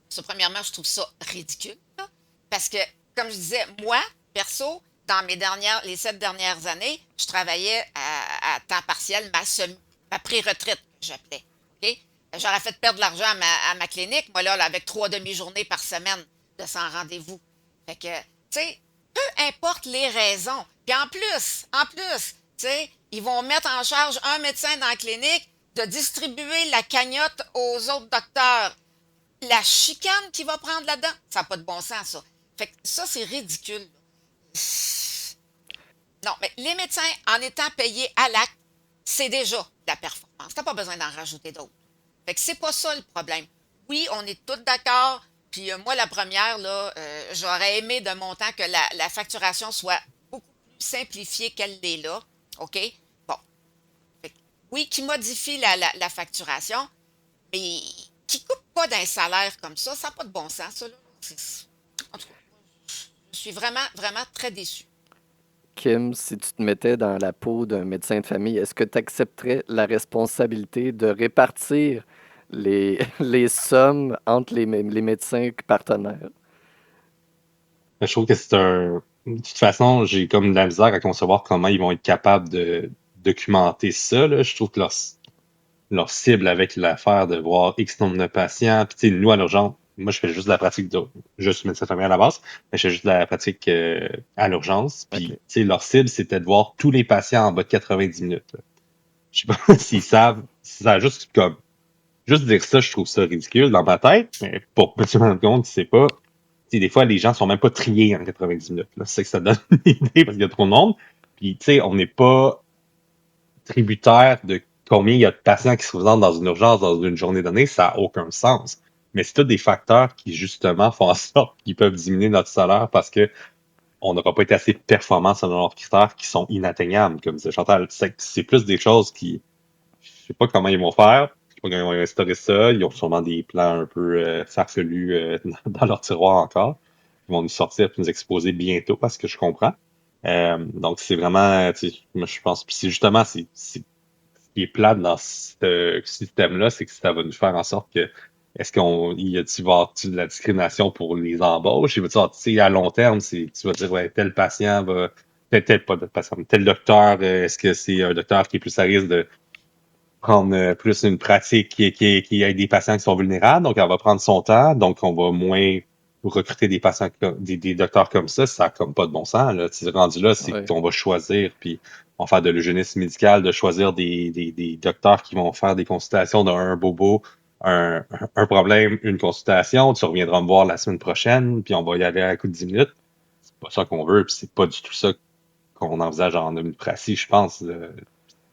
Ça, premièrement, je trouve ça ridicule, là, parce que, comme je disais, moi, perso, dans les 7 dernières années, je travaillais à temps partiel, ma pré-retraite, que j'appelais. OK? J'aurais fait perdre de l'argent à ma clinique, moi, là, avec 3 demi-journées par semaine de 100 rendez-vous. Fait que, tu sais, peu importe les raisons. Puis en plus, tu sais, ils vont mettre en charge un médecin dans la clinique de distribuer la cagnotte aux autres docteurs. La chicane qu'il va prendre là-dedans, ça n'a pas de bon sens, ça. Fait que ça, c'est ridicule. Non, mais les médecins, en étant payés à l'acte, c'est déjà de la performance. T'as pas besoin d'en rajouter d'autres. Fait que c'est pas ça le problème. Oui, on est tous d'accord. Puis moi, la première, là, j'aurais aimé de mon temps que la facturation soit beaucoup plus simplifiée qu'elle l'est là. OK? Bon. Fait que, oui, qui modifie la facturation, mais qui coupe pas d'un salaire comme ça n'a pas de bon sens, ça, là. En tout cas, je suis vraiment, vraiment très déçue. Kim, si tu te mettais dans la peau d'un médecin de famille, est-ce que tu accepterais la responsabilité de répartir les sommes entre les médecins partenaires? Je trouve que De toute façon, j'ai comme de la misère à concevoir comment ils vont être capables de documenter ça, là. Je trouve que leur cible avec l'affaire de voir X nombre de patients, puis tu sais, nous, à l'urgence, moi, je fais juste de la pratique de, juste médecin famille à la base, mais je fais juste de la pratique à l'urgence, puis OK. tu sais, leur cible, c'était de voir tous les patients en bas de 90 minutes, là. Je sais pas s'ils savent, si ça a juste comme, juste dire ça, je trouve ça ridicule dans ma tête, mais pour me rendre compte, c'est pas, tu sais, des fois, les gens sont même pas triés en 90 minutes, là. C'est que ça donne une idée parce qu'il y a trop de monde. Puis, tu sais, on n'est pas tributaire de combien il y a de patients qui se présentent dans une urgence dans une journée donnée, ça n'a aucun sens. Mais c'est tous des facteurs qui, justement, font en sorte qu'ils peuvent diminuer notre salaire parce que on n'aura pas été assez performant selon leurs critères qui sont inatteignables, comme disait Chantal. C'est plus des choses qui, je sais pas comment ils vont faire, je sais pas comment ils vont instaurer ça. Ils ont sûrement des plans un peu farfelus dans leur tiroir encore. Ils vont nous sortir et nous exposer bientôt, parce que je comprends. Donc c'est vraiment, tu sais, moi je pense, puis c'est justement, ce qui est plate dans ce système-là, c'est que ça va nous faire en sorte que est-ce qu'on il y a tu vas avoir de la discrimination pour les embauches? Il va tu sais, à long terme, tu vas dire ouais, tel patient va tel pas de patient, tel docteur, est-ce que c'est un docteur qui est plus à risque de prendre plus une pratique qui a des patients qui sont vulnérables, donc elle va prendre son temps, donc on va moins recruter des patients des docteurs comme ça a comme pas de bon sens. Là. Tu sais, rendu là, c'est Ouais. qu'on va choisir, puis on va faire de l'eugénisme médical, de choisir des docteurs qui vont faire des consultations d'un bobo, un problème, une consultation, tu reviendras me voir la semaine prochaine, puis on va y aller à coup de 10 minutes. C'est pas ça qu'on veut, puis c'est pas du tout ça qu'on envisage en homéopathie, je pense.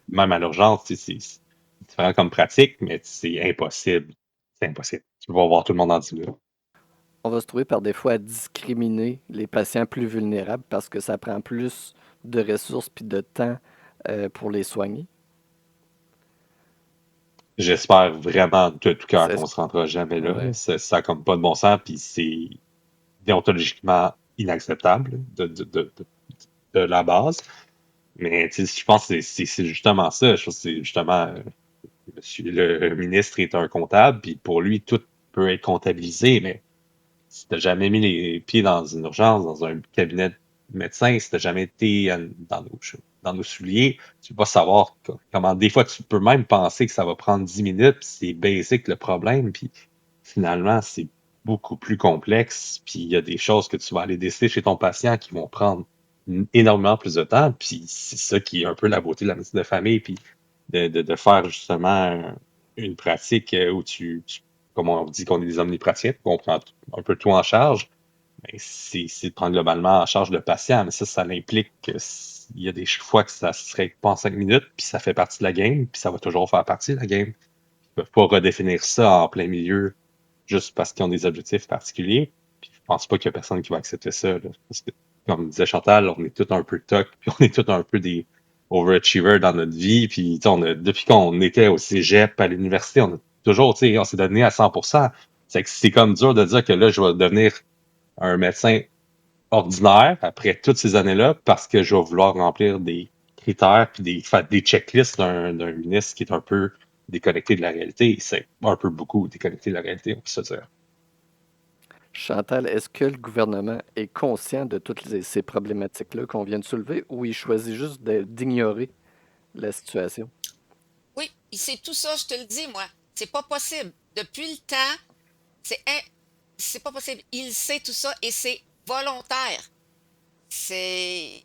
Même à l'urgence, c'est différent comme pratique, mais c'est impossible. C'est impossible. Tu vas voir tout le monde en 10 minutes. On va se trouver par des fois à discriminer les patients plus vulnérables parce que ça prend plus de ressources puis de temps pour les soigner. J'espère vraiment de tout cœur C'est qu'on se rendra jamais là. ouais. Ça a comme pas de bon sens, puis c'est déontologiquement inacceptable de la base. Mais tu sais, je pense que c'est justement ça. Je pense que c'est justement monsieur le ministre est un comptable, puis pour lui, tout peut être comptabilisé, mais si t'as jamais mis les pieds dans une urgence, dans un cabinet de médecin, si t'as jamais été dans nos souliers, tu peux pas savoir comment. Des fois, tu peux même penser que ça va prendre 10 minutes, puis c'est basic le problème, puis finalement, c'est beaucoup plus complexe, puis il y a des choses que tu vas aller décider chez ton patient qui vont prendre énormément plus de temps, puis c'est ça qui est un peu la beauté de la médecine de famille, puis de faire justement une pratique où comme on dit qu'on est des omnipraticiens, qu'on prend un peu tout en charge, mais c'est de prendre globalement en charge le patient. Mais ça implique qu'il y a des fois que ça serait pas en 5 minutes, puis ça fait partie de la game, puis ça va toujours faire partie de la game. Ils peuvent pas redéfinir ça en plein milieu juste parce qu'ils ont des objectifs particuliers. Puis je pense pas qu'il y a personne qui va accepter ça, là. Parce que, comme disait Chantal, on est tous un peu toc, puis on est tous un peu des overachievers dans notre vie. Puis depuis qu'on était au cégep, à l'université, on a toujours, on s'est donné à 100%. C'est comme dur de dire que là, je vais devenir un médecin ordinaire après toutes ces années-là parce que je vais vouloir remplir des critères puis des checklists d'un ministre qui est un peu déconnecté de la réalité. C'est un peu beaucoup déconnecté de la réalité, on peut se dire. Chantal, est-ce que le gouvernement est conscient de toutes ces problématiques-là qu'on vient de soulever ou il choisit juste d'ignorer la situation? Oui, c'est tout ça, je te le dis, moi. C'est pas possible. Depuis le temps, c'est in- c'est pas possible. Il sait tout ça et c'est volontaire. C'est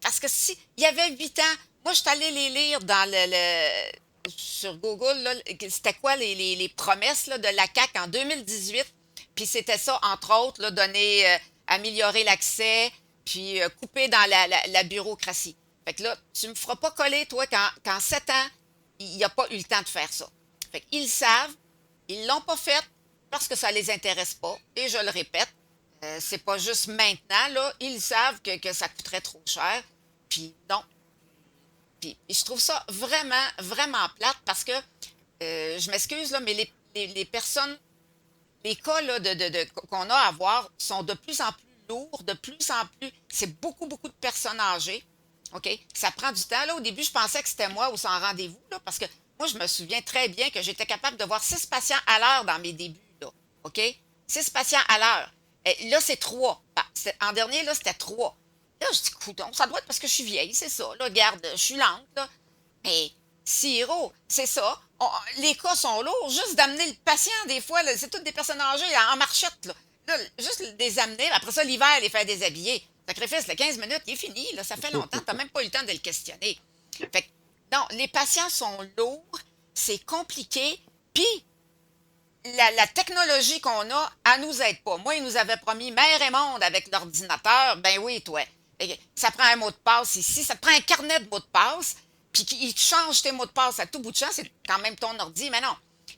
parce que si il y avait 8 ans, moi je suis allée les lire dans sur Google, là, c'était quoi les promesses là, de la CAQ en 2018. Puis c'était ça, entre autres, là, donner, améliorer l'accès, puis couper dans la bureaucratie. Fait que là, tu me feras pas coller, toi, qu'en 7 ans, il n'y a pas eu le temps de faire ça. Fait qu'ils savent, ils l'ont pas fait parce que ça les intéresse pas. Et je le répète, c'est pas juste maintenant, là. Ils savent que ça coûterait trop cher. Puis non. Puis je trouve ça vraiment, vraiment plate parce que, je m'excuse, là, mais les personnes, les cas là, qu'on a à voir sont de plus en plus lourds, de plus en plus. C'est beaucoup, beaucoup de personnes âgées. OK? Ça prend du temps. Là, au début, je pensais que c'était moi au sans rendez-vous, là, parce que moi, je me souviens très bien que j'étais capable de voir 6 patients à l'heure dans mes débuts. Là, OK? 6 patients à l'heure. Là, c'est 3. En dernier, là, c'était 3. Là, je dis, coudonc, ça doit être parce que je suis vieille, c'est ça. Là, regarde, je suis lente, là. Mais, sirop, c'est ça. Les cas sont lourds. Juste d'amener le patient, des fois, là, c'est toutes des personnes âgées en marchette, là. Là, juste les amener, après ça, l'hiver, les faire déshabiller. Sacrifice, le 15 minutes, il est fini, là, ça fait longtemps, t'as même pas eu le temps de le questionner. Fait que, non, les patients sont lourds, c'est compliqué, puis la technologie qu'on a, elle nous aide pas. Moi, ils nous avaient promis mer et monde avec l'ordinateur. Ben oui, toi. Ça prend un mot de passe ici, ça te prend un carnet de mots de passe, puis il te change tes mots de passe à tout bout de champ, c'est quand même ton ordi, mais non.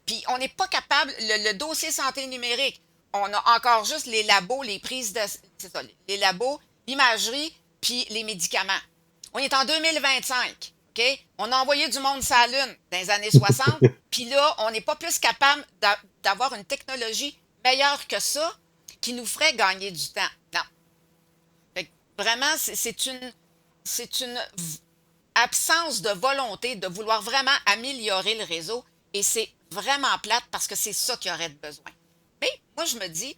Puis on n'est pas capable, le dossier santé numérique, on a encore juste les labos, les prises de, c'est ça, les labos, l'imagerie, puis les médicaments. On est en 2025, OK? On a envoyé du monde sur la Lune dans les années 60, puis là, on n'est pas plus capable d'avoir une technologie meilleure que ça qui nous ferait gagner du temps. Non. Fait que vraiment, c'est une absence de volonté de vouloir vraiment améliorer le réseau et c'est vraiment plate parce que c'est ça qu'il y aurait de besoin. Mais moi, je me dis,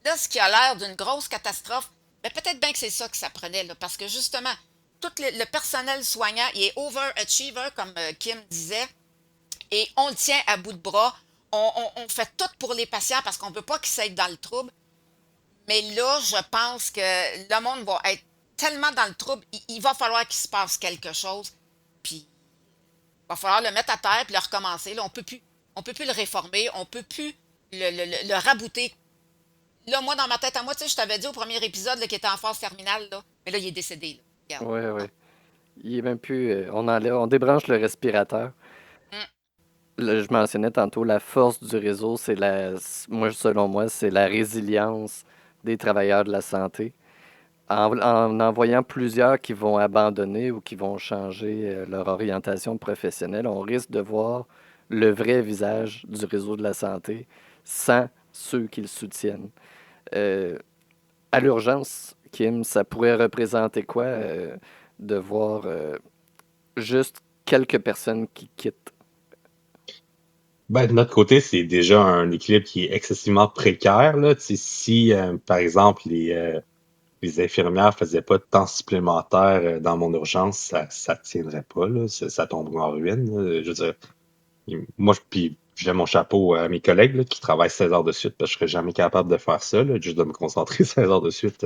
là, ce qui a l'air d'une grosse catastrophe, ben, peut-être bien que c'est ça que ça prenait, là, parce que justement, tout le personnel soignant, il est overachiever, comme Kim disait, et on le tient à bout de bras. On fait tout pour les patients parce qu'on ne veut pas qu'ils s'aillent dans le trouble. Mais là, je pense que le monde va être tellement dans le trouble, il va falloir qu'il se passe quelque chose. Puis, il va falloir le mettre à terre puis le recommencer. Là, on peut plus le réformer, on peut plus le rabouter. Là, moi, dans ma tête à moi, tu sais, je t'avais dit au premier épisode là, qu'il était en phase terminale, là. Mais là, il est décédé, là. Regarde. Ouais, Non. ouais. Il est même plus. On enlève, on débranche le respirateur. Hum, Je mentionnais tantôt la force du réseau, moi, selon moi, c'est la résilience des travailleurs de la santé. En voyant plusieurs qui vont abandonner ou qui vont changer leur orientation professionnelle, on risque de voir le vrai visage du réseau de la santé sans ceux qui le soutiennent. Euh, à l'urgence, Kim, ça pourrait représenter quoi de voir juste quelques personnes qui quittent? Ben, de notre côté, c'est déjà un équilibre qui est excessivement précaire, là. Tu sais, si, par exemple, les infirmières faisaient pas de temps supplémentaire dans mon urgence, ça tiendrait pas, là. Ça tomberait en ruine, là. Je veux dire, moi, puis j'ai mon chapeau à mes collègues là, qui travaillent 16 heures de suite, parce que je serais jamais capable de faire ça, là, juste de me concentrer 16 heures de suite.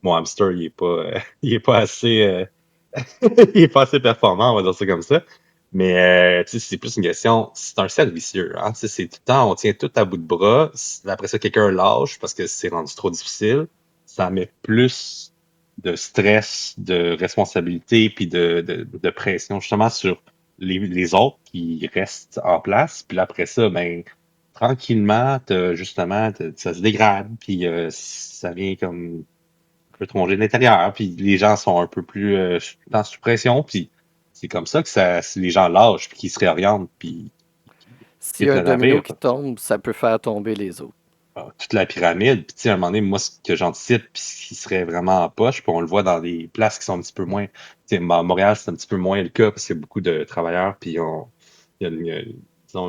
Mon hamster, il est pas assez, il est pas assez performant, on va dire ça comme ça. Mais tu sais, c'est plus une question, c'est un cercle vicieux, hein. Tu sais, c'est tout le temps, on tient tout à bout de bras. Après ça, quelqu'un lâche parce que c'est rendu trop difficile. Ça met plus de stress, de responsabilité, puis de pression justement sur les autres qui restent en place. Puis là, après ça, ben tranquillement, ça se dégrade, puis ça vient comme un peu trop manger de l'intérieur, puis les gens sont un peu plus sous pression, puis c'est comme ça que si les gens lâchent, puis qu'ils se réorientent, puis qu'ils S'il y quittent a un le domino navire. qui tombe, ça peut faire tomber les autres. Toute la pyramide. Puis, tu sais, à un moment donné, moi, ce que j'anticipe, puis ce qui serait vraiment en poche, puis on le voit dans des places qui sont un petit peu moins. Tu sais, Montréal, c'est un petit peu moins le cas parce qu'il y a beaucoup de travailleurs, puis il y a disons,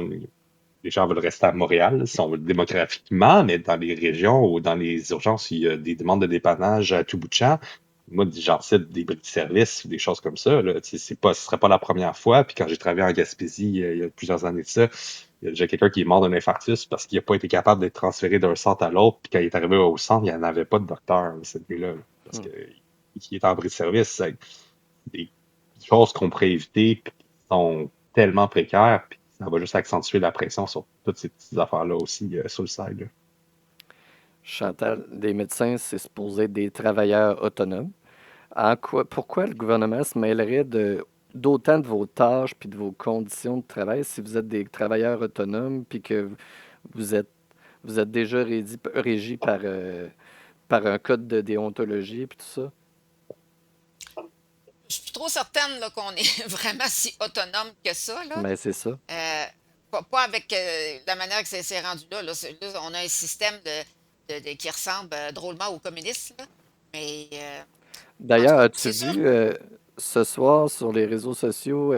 les gens veulent rester à Montréal, si on veut démographiquement, mais dans les régions ou dans les urgences, il y a des demandes de dépannage à tout bout de champ. Moi, j'anticipe des bris de service ou des choses comme ça. Là. Tu sais, ce serait pas la première fois. Puis quand j'ai travaillé en Gaspésie il y a plusieurs années de ça, il y a déjà quelqu'un qui est mort d'un infarctus parce qu'il n'a pas été capable d'être transféré d'un centre à l'autre. Puis quand il est arrivé au centre, il n'y en avait pas de docteur cette nuit-là. Parce Hmm. qu'il est en bris de service. C'est des choses qu'on pourrait éviter puis qui sont tellement précaires. Puis ça va juste accentuer la pression sur toutes ces petites affaires-là aussi sur le side. Là. Chantal, des médecins, c'est supposé être des travailleurs autonomes. Pourquoi le gouvernement se mêlerait d'autant de vos tâches puis de vos conditions de travail si vous êtes des travailleurs autonomes puis que vous êtes, vous êtes déjà régi par un code de déontologie puis tout ça? Je suis plus trop certaine là, qu'on est vraiment si autonome que ça, là. Mais c'est ça. Euh, pas avec la manière que c'est rendu là. Là, on a un système qui ressemble drôlement au communiste, là. Mais en tout D'ailleurs, cas, as-tu c'est sûr. vu ce soir sur les réseaux sociaux,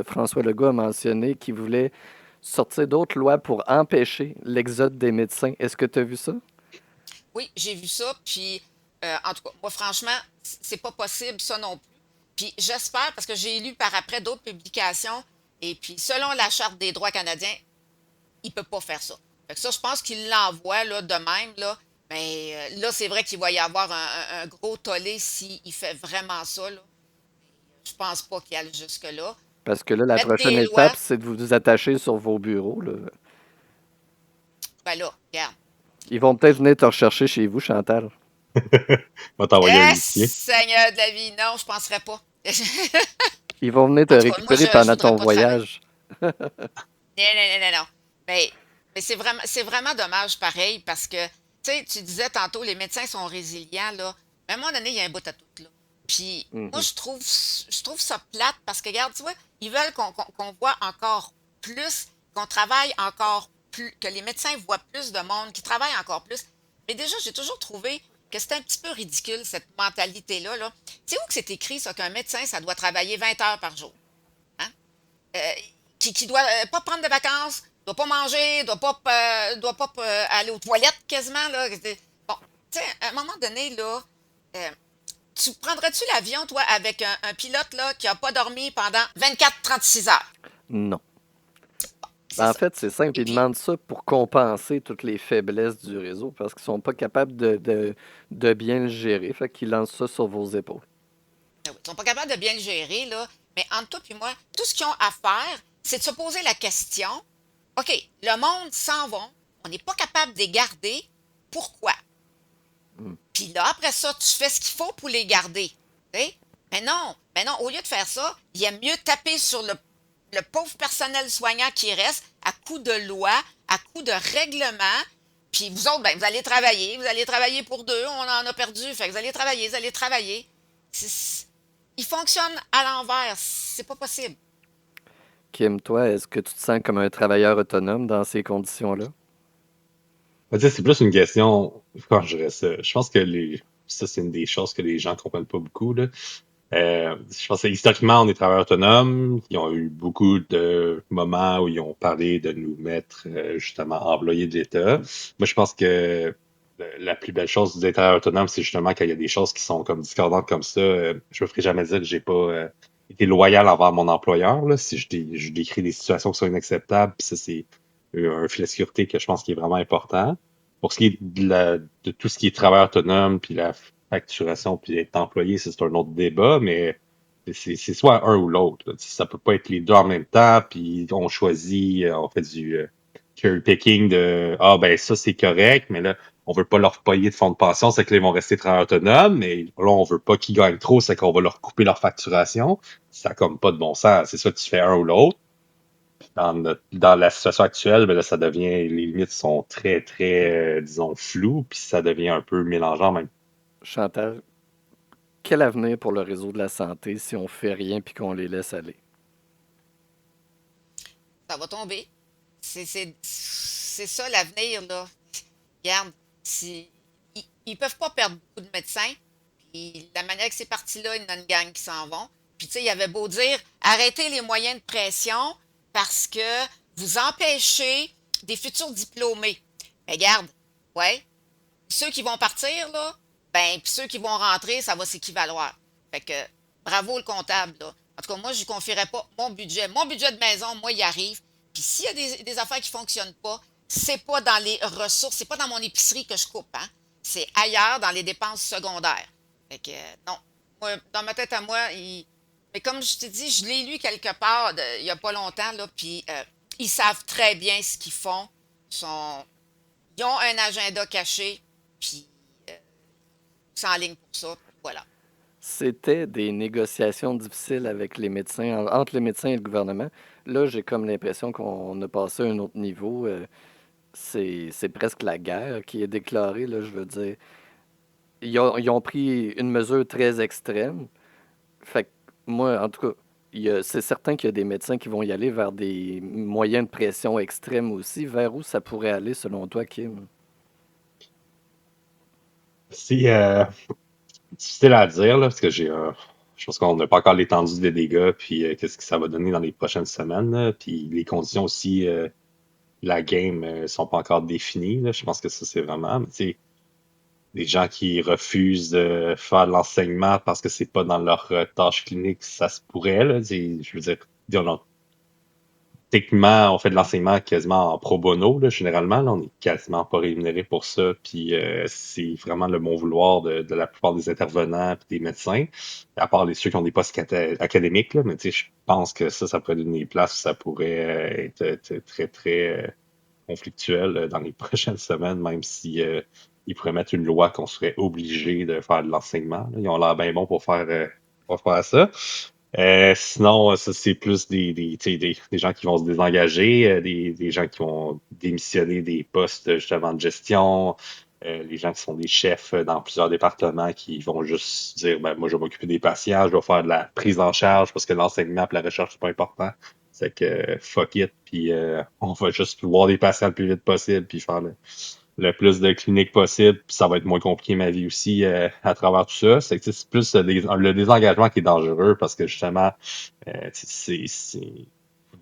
François Legault a mentionné qu'il voulait sortir d'autres lois pour empêcher l'exode des médecins. Est-ce que tu as vu ça? oui, j'ai vu ça, puis en tout cas, moi, franchement, c'est pas possible, ça non plus. Puis j'espère, parce que j'ai lu par après d'autres publications, et puis selon la Charte des droits canadiens, il peut pas faire ça. Fait que ça, je pense qu'il l'envoie là, de même, là. Mais là, c'est vrai qu'il va y avoir un gros tollé s'il fait vraiment ça, là. Je pense pas qu'il aille jusque-là. Parce que là, la Mettre prochaine des lois, étape, c'est de vous attacher sur vos bureaux, là. ben là, regarde. Ils vont peut-être venir te rechercher chez vous, Chantal. On va t'envoyer un Eh, huissier. Seigneur de la vie, non, je penserais pas. Ils vont venir te En tout cas, moi, récupérer je pendant voudrais ton pas travailler. voyage. Non, non, non, non, non. Mais c'est vraiment dommage pareil parce que, tu sais, tu disais tantôt, les médecins sont résilients, là. Mais à un moment donné, il y a un bout à tout, là. Puis, moi, Mhm. je trouve ça plate parce que, regarde, tu vois, ils veulent qu'on voit encore plus, qu'on travaille encore plus, que les médecins voient plus de monde, qu'ils travaillent encore plus. Mais déjà, j'ai toujours trouvé que c'était un petit peu ridicule, cette mentalité-là, là. Tu sais où que c'est écrit, ça, qu'un médecin, ça doit travailler 20 heures par jour? Hein? euh, qui doit pas prendre de vacances, doit pas manger, doit pas aller aux toilettes quasiment. Là. Bon, tu sais, à un moment donné, là, euh, tu prendrais-tu l'avion, toi, avec un pilote là, qui a pas dormi pendant 24-36 heures? Non. C'est Ben, en ça. fait, c'est simple. Et Ils puis, demandent ça pour compenser toutes les faiblesses du réseau parce qu'ils sont pas capables de bien le gérer. Fait qu'ils lancent ça sur vos épaules. ben oui, ils sont pas capables de bien le gérer, là. Mais entre toi et moi, tout ce qu'ils ont à faire, c'est de se poser la question, OK, le monde s'en va, on n'est pas capable de les garder, pourquoi? Hmm. Puis là, après ça, tu fais ce qu'il faut pour les garder. Tu sais? Mais non, au lieu de faire ça, il aime mieux taper sur le pauvre personnel soignant qui reste à coup de loi, à coup de règlement. Puis vous autres, ben, vous allez travailler pour deux, on en a perdu, fait que vous allez travailler. Il fonctionne à l'envers, c'est pas possible. Kim, toi, est-ce que tu te sens comme un travailleur autonome dans ces conditions-là? Tu sais, c'est plus une question, comment je dirais ça? Je pense que ça, c'est une des choses que les gens comprennent pas beaucoup, là. Je pense que historiquement, on est travailleurs autonomes. Ils ont eu beaucoup de moments où ils ont parlé de nous mettre justement employés de l'État. Moi, je pense que la plus belle chose des travailleurs autonomes, c'est justement quand il y a des choses qui sont comme discordantes comme ça. Je me ferai jamais dire que j'ai pas été loyal envers mon employeur, là, si je décris des situations qui sont inacceptables. Puis ça, c'est un filet de sécurité que je pense qui est vraiment important. Pour ce qui est de tout ce qui est travailleur autonome, puis la facturation puis être employé, ça, c'est un autre débat, mais c'est soit un ou l'autre, là. Ça peut pas être les deux en même temps, puis on choisit, on fait du cherry picking de ah ben ça c'est correct, mais là on veut pas leur payer de fonds de pension, c'est que là, ils vont rester travailleurs autonomes, mais là on veut pas qu'ils gagnent trop, c'est qu'on va leur couper leur facturation. Ça a comme pas de bon sens. C'est soit tu fais un ou l'autre. Dans la situation actuelle, ben là, ça devient, les limites sont très, très, disons, floues, puis ça devient un peu mélangeant même. Chantal, quel avenir pour le réseau de la santé si on fait rien puis qu'on les laisse aller? Ça va tomber. C'est ça l'avenir, là. Regarde, ils peuvent pas perdre beaucoup de médecins. Puis la manière que c'est parti là, il y en a une gang qui s'en vont. Puis tu sais, il avait beau dire arrêtez les moyens de pression parce que vous empêchez des futurs diplômés. Mais regarde, ouais, ceux qui vont partir, là, ben, puis ceux qui vont rentrer, ça va s'équivaloir. Fait que bravo le comptable, là. En tout cas, moi, je ne confierais pas mon budget. Mon budget de maison, moi, il arrive. Puis s'il y a des affaires qui ne fonctionnent pas, c'est pas dans les ressources, c'est pas dans mon épicerie que je coupe, hein. C'est ailleurs, dans les dépenses secondaires. Fait que non. Moi, dans ma tête à moi, mais comme je t'ai dit, je l'ai lu quelque part il y a pas longtemps, là, puis ils savent très bien ce qu'ils font. Sont... Ils ont un agenda caché, puis euh, ils sont en ligne pour ça, puis voilà. C'était des négociations difficiles avec les médecins, entre les médecins et le gouvernement. Là, j'ai comme l'impression qu'on a passé à un autre niveau. C'est presque la guerre qui est déclarée, là, je veux dire. Ils ont pris une mesure très extrême. Fait que moi, en tout cas, c'est certain qu'il y a des médecins qui vont y aller vers des moyens de pression extrêmes aussi. Vers où ça pourrait aller selon toi, Kim? C'est difficile à dire, là, parce que je pense qu'on n'a pas encore l'étendue des dégâts, puis qu'est-ce que ça va donner dans les prochaines semaines, là, puis les conditions aussi de la game sont pas encore définies, là. Je pense que ça, c'est vraiment, mais tu sais, des gens qui refusent de faire de l'enseignement parce que c'est pas dans leur tâche clinique, ça se pourrait, là. Je veux dire, techniquement, on fait de l'enseignement quasiment en pro bono, là, généralement. Là, on est quasiment pas rémunéré pour ça. Puis c'est vraiment le bon vouloir de la plupart des intervenants et des médecins, à part ceux qui ont des postes académiques. Là, mais je pense que ça pourrait donner des places où ça pourrait être très, très conflictuel dans les prochaines semaines, même si ils pourraient mettre une loi qu'on serait obligé de faire de l'enseignement. Là. Ils ont l'air bien bons pour faire ça. Sinon, ça, c'est plus tu sais, des gens qui vont se désengager, des gens qui vont démissionner des postes justement de gestion, les gens qui sont des chefs dans plusieurs départements qui vont juste dire ben, moi, je vais m'occuper des patients, je vais faire de la prise en charge parce que l'enseignement et la recherche, c'est pas important. C'est que fuck it, puis on va juste voir des patients le plus vite possible, puis faire le plus de cliniques possible, puis ça va être moins compliqué ma vie aussi à travers tout ça. C'est que c'est plus le désengagement qui est dangereux parce que justement, les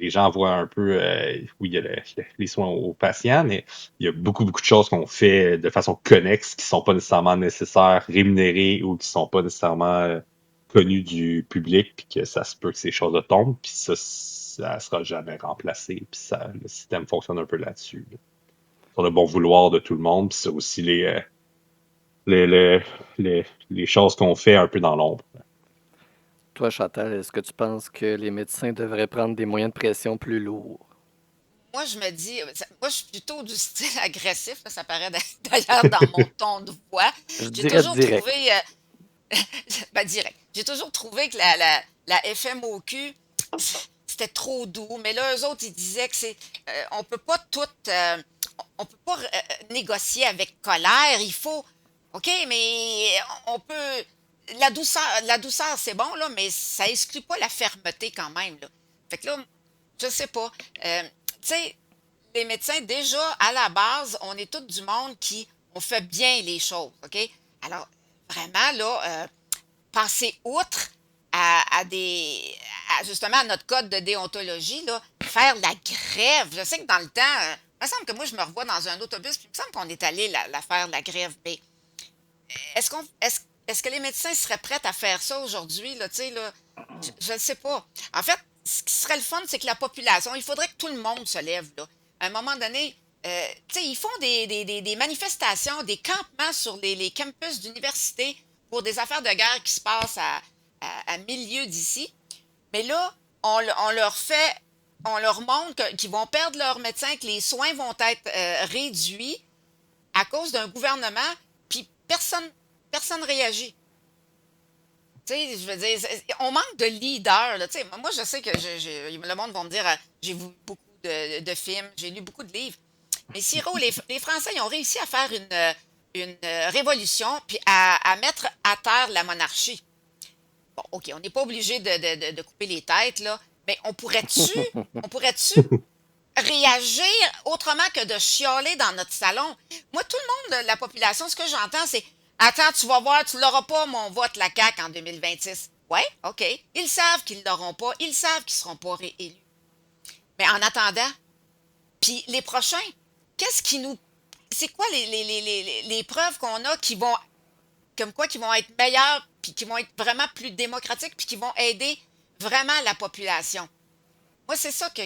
gens voient un peu, oui, il y a les soins aux patients, mais il y a beaucoup, beaucoup de choses qu'on fait de façon connexe qui sont pas nécessairement nécessaires, rémunérées ou qui sont pas nécessairement connues du public, puis que ça se peut que ces choses-là tombent, puis ça sera jamais remplacé, puis ça, le système fonctionne un peu là-dessus. Là sur le bon vouloir de tout le monde. Puis c'est aussi les, les, les choses qu'on fait un peu dans l'ombre. Toi, Chantal, est-ce que tu penses que les médecins devraient prendre des moyens de pression plus lourds? Moi, je me dis, moi, je suis plutôt du style agressif, là, ça paraît d'ailleurs dans mon ton de voix. Je J'ai dirais toujours direct. trouvé, ben, direct, j'ai toujours trouvé que la FMOQ, c'était trop doux, mais là, eux autres, ils disaient que on peut pas tout, on peut pas négocier avec colère, il faut, OK, mais on peut, la douceur, c'est bon, là, mais ça exclut pas la fermeté quand même, là. Fait que là, je sais pas. Tu sais, les médecins, déjà, à la base, on est tous du monde qui, on fait bien les choses, OK? Alors, vraiment, là, passer outre justement, à notre code de déontologie, là, faire la grève. Je sais que dans le temps, il me semble que moi, je me revois dans un autobus, puis il me semble qu'on est allé la faire, la grève. Mais est-ce que les médecins seraient prêts à faire ça aujourd'hui, là, tu sais, là? Je ne sais pas. En fait, ce qui serait le fun, c'est que la population, il faudrait que tout le monde se lève, là. À un moment donné, tu sais, ils font des manifestations, des campements sur les campus d'université pour des affaires de guerre qui se passent à 1000 lieues d'ici. Mais là, on leur fait, on leur montre qu'ils vont perdre leur médecin, que les soins vont être réduits à cause d'un gouvernement, puis personne réagit. Tu sais, je veux dire, on manque de leaders, là. Tu sais, moi, je sais que le monde va me dire, j'ai vu beaucoup de films, j'ai lu beaucoup de livres. Mais Siro, les Français, ils ont réussi à faire une révolution, puis à mettre à terre la monarchie. Bon, OK, on n'est pas obligé de couper les têtes, là, mais on pourrait-tu réagir autrement que de chialer dans notre salon? Moi, tout le monde, la population, ce que j'entends, c'est attends, tu vas voir, tu l'auras pas, mon vote, la CAQ, en 2026. Ouais, OK. Ils savent qu'ils l'auront pas, ils savent qu'ils seront pas réélus. Mais en attendant, puis les prochains, qu'est-ce qui nous. C'est quoi les preuves qu'on a qui vont. Comme quoi, qui vont être meilleures, puis qui vont être vraiment plus démocratiques, puis qui vont aider vraiment la population? Moi, c'est ça que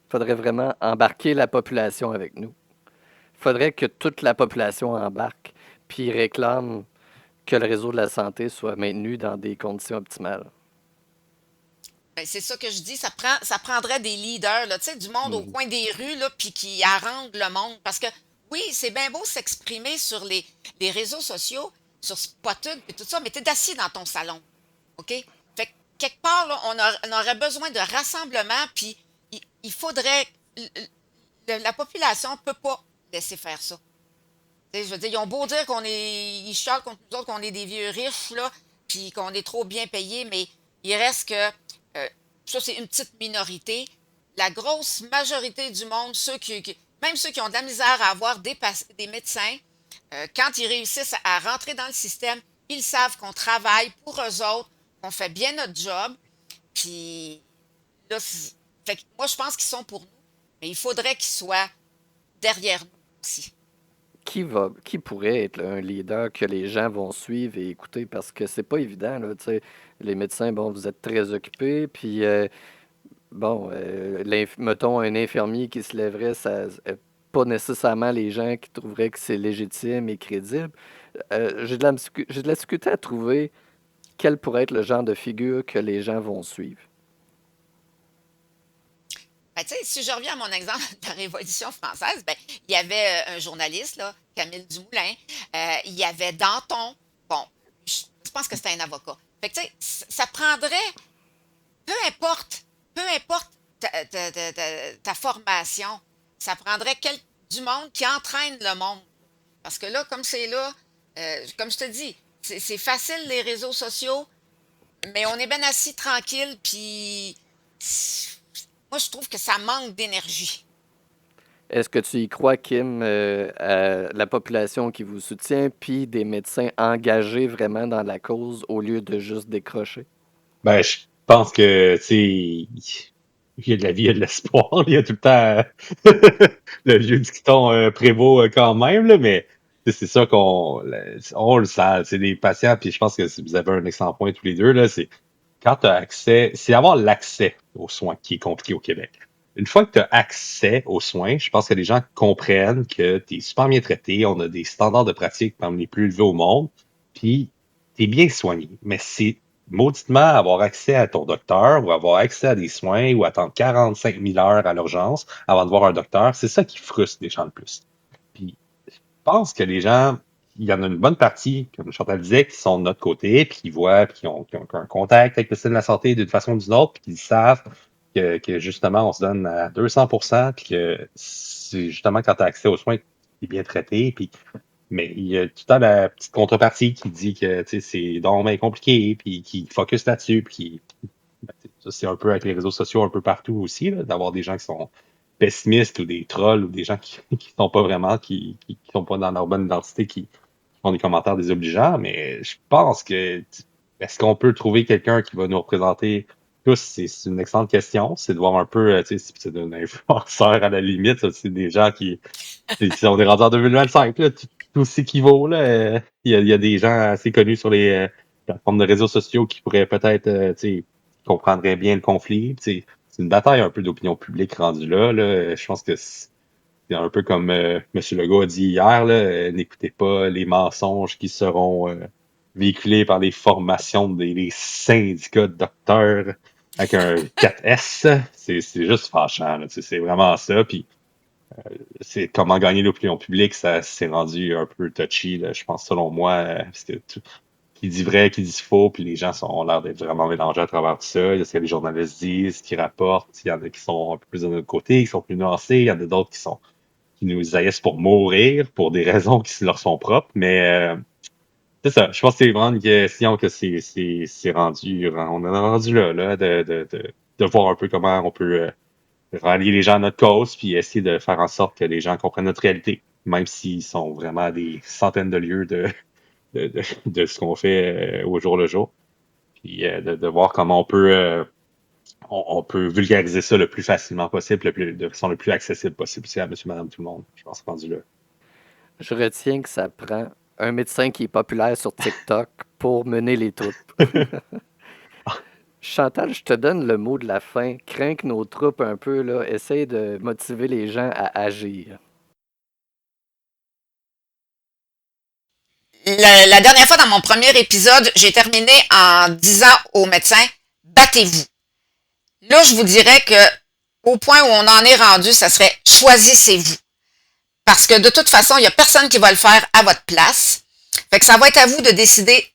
Faudrait vraiment embarquer la population avec nous. Faudrait que toute la population embarque, puis réclame que le réseau de la santé soit maintenu dans des conditions optimales. ben, c'est ça que je dis, ça prendrait des leaders, là, tu sais, du monde au Mhm. coin des rues, là, puis qui haranguent le monde. Parce que, oui, c'est bien beau s'exprimer sur les réseaux sociaux, sur Spotted et tout ça, mais t'es assis dans ton salon, OK? Fait que, quelque part, là, on aurait besoin de rassemblement, puis il faudrait... La population peut pas laisser faire ça. Tu sais, je veux dire, ils ont beau dire ils chialent contre nous autres, qu'on est des vieux riches, là, puis qu'on est trop bien payés, mais il reste que, ça, c'est une petite minorité. La grosse majorité du monde, même ceux qui ont de la misère à avoir des médecins, quand ils réussissent à rentrer dans le système, ils savent qu'on travaille pour eux autres, qu'on fait bien notre job, puis là, fait que moi, je pense qu'ils sont pour nous, mais il faudrait qu'ils soient derrière nous aussi. qui pourrait être un leader que les gens vont suivre et écouter? Parce que c'est pas évident, là, tu sais. Les médecins, bon, vous êtes très occupés, puis bon, mettons un infirmier qui se lèverait, pas nécessairement les gens qui trouveraient que c'est légitime et crédible. J'ai de la difficulté à trouver quel pourrait être le genre de figure que les gens vont suivre. Ben, tu sais, si je reviens à mon exemple de la Révolution française, ben, il y avait un journaliste, là, Camille Dumoulin, il y avait Danton, bon, je pense que c'était un avocat. Fait que, tu sais, ça prendrait, peu importe, peu importe ta formation, ça prendrait du monde qui entraîne le monde. Parce que là, comme c'est là, comme je te dis, c'est facile les réseaux sociaux, mais on est bien assis tranquille, puis moi, je trouve que ça manque d'énergie. Est-ce que tu y crois, Kim, à la population qui vous soutient, puis des médecins engagés vraiment dans la cause au lieu de juste décrocher? Ben, je pense que, tu sais, il y a de la vie, il y a de l'espoir. Il y a tout le temps le vieux dicton prévaut quand même, là, mais c'est ça on le sent. C'est des patients, puis je pense que vous avez un excellent point tous les deux, là, c'est quand tu as accès, c'est avoir l'accès aux soins qui est compliqué au Québec. Une fois que tu as accès aux soins, je pense que les gens comprennent que tu es super bien traité, on a des standards de pratique parmi les plus élevés au monde, puis tu es bien soigné. Mais c'est mauditement avoir accès à ton docteur ou avoir accès à des soins ou attendre 45 000 heures à l'urgence avant de voir un docteur, c'est ça qui frustre les gens le plus. Puis je pense que les gens, il y en a une bonne partie, comme Chantal disait, qui sont de notre côté, puis qui voient, puis qui ont un contact avec le système de la santé d'une façon ou d'une autre, puis qui savent que justement, on se donne à 200%, puis que c'est justement quand tu as accès aux soins, tu es bien traité, puis mais il y a tout le temps la petite contrepartie qui dit que c'est donc bien compliqué, puis qui focus là-dessus, puis ça, c'est un peu avec les réseaux sociaux un peu partout aussi, là, d'avoir des gens qui sont pessimistes ou des trolls ou des gens qui sont pas vraiment, qui sont pas dans leur bonne identité, qui font des commentaires désobligeants. Mais je pense que est-ce qu'on peut trouver quelqu'un qui va nous représenter tous? C'est une excellente question. C'est de voir un peu, tu sais, si c'est un influenceur à la limite, ça, c'est des gens on est rendu en 2025, là, tout s'équivaut, là. Il y a des gens assez connus sur les plateformes de réseaux sociaux qui pourraient peut-être, tu sais, comprendraient bien le conflit. Tu sais, c'est une bataille un peu d'opinion publique rendue là, là. Je pense que c'est un peu comme M. Legault a dit hier, là, n'écoutez pas les mensonges qui seront véhiculés par les formations des syndicats de docteurs avec un 4S. C'est juste fâchant, là. Tu sais, c'est vraiment ça. Puis c'est comment gagner l'opinion publique, ça s'est rendu un peu touchy, là, je pense, selon moi. Parce que qui dit vrai, qui dit faux, puis les gens ont l'air d'être vraiment mélangés à travers tout ça. Il y a ce que les journalistes disent, ce qu'ils rapportent. Il y en a qui sont un peu plus de notre côté, qui sont plus nuancés. Il y en a d'autres qui nous haïssent pour mourir, pour des raisons qui leur sont propres. Mais c'est ça. Je pense que c'est vraiment une question que c'est rendu. On est rendu là de voir un peu comment on peut rallier les gens à notre cause, puis essayer de faire en sorte que les gens comprennent notre réalité, même s'ils sont vraiment à des centaines de lieues de ce qu'on fait au jour le jour. Puis de voir comment on peut vulgariser ça le plus facilement possible, de façon le plus accessible possible aussi à monsieur, madame, tout le monde. Je pense rendu là. Je retiens que ça prend un médecin qui est populaire sur TikTok pour mener les troupes. Chantal, je te donne le mot de la fin. Crains que nos troupes un peu, là, essaye de motiver les gens à agir. La dernière fois, dans mon premier épisode, j'ai terminé en disant aux médecins, battez-vous. Là, je vous dirais que au point où on en est rendu, ça serait choisissez-vous. Parce que de toute façon, il n'y a personne qui va le faire à votre place. Fait que ça va être à vous de décider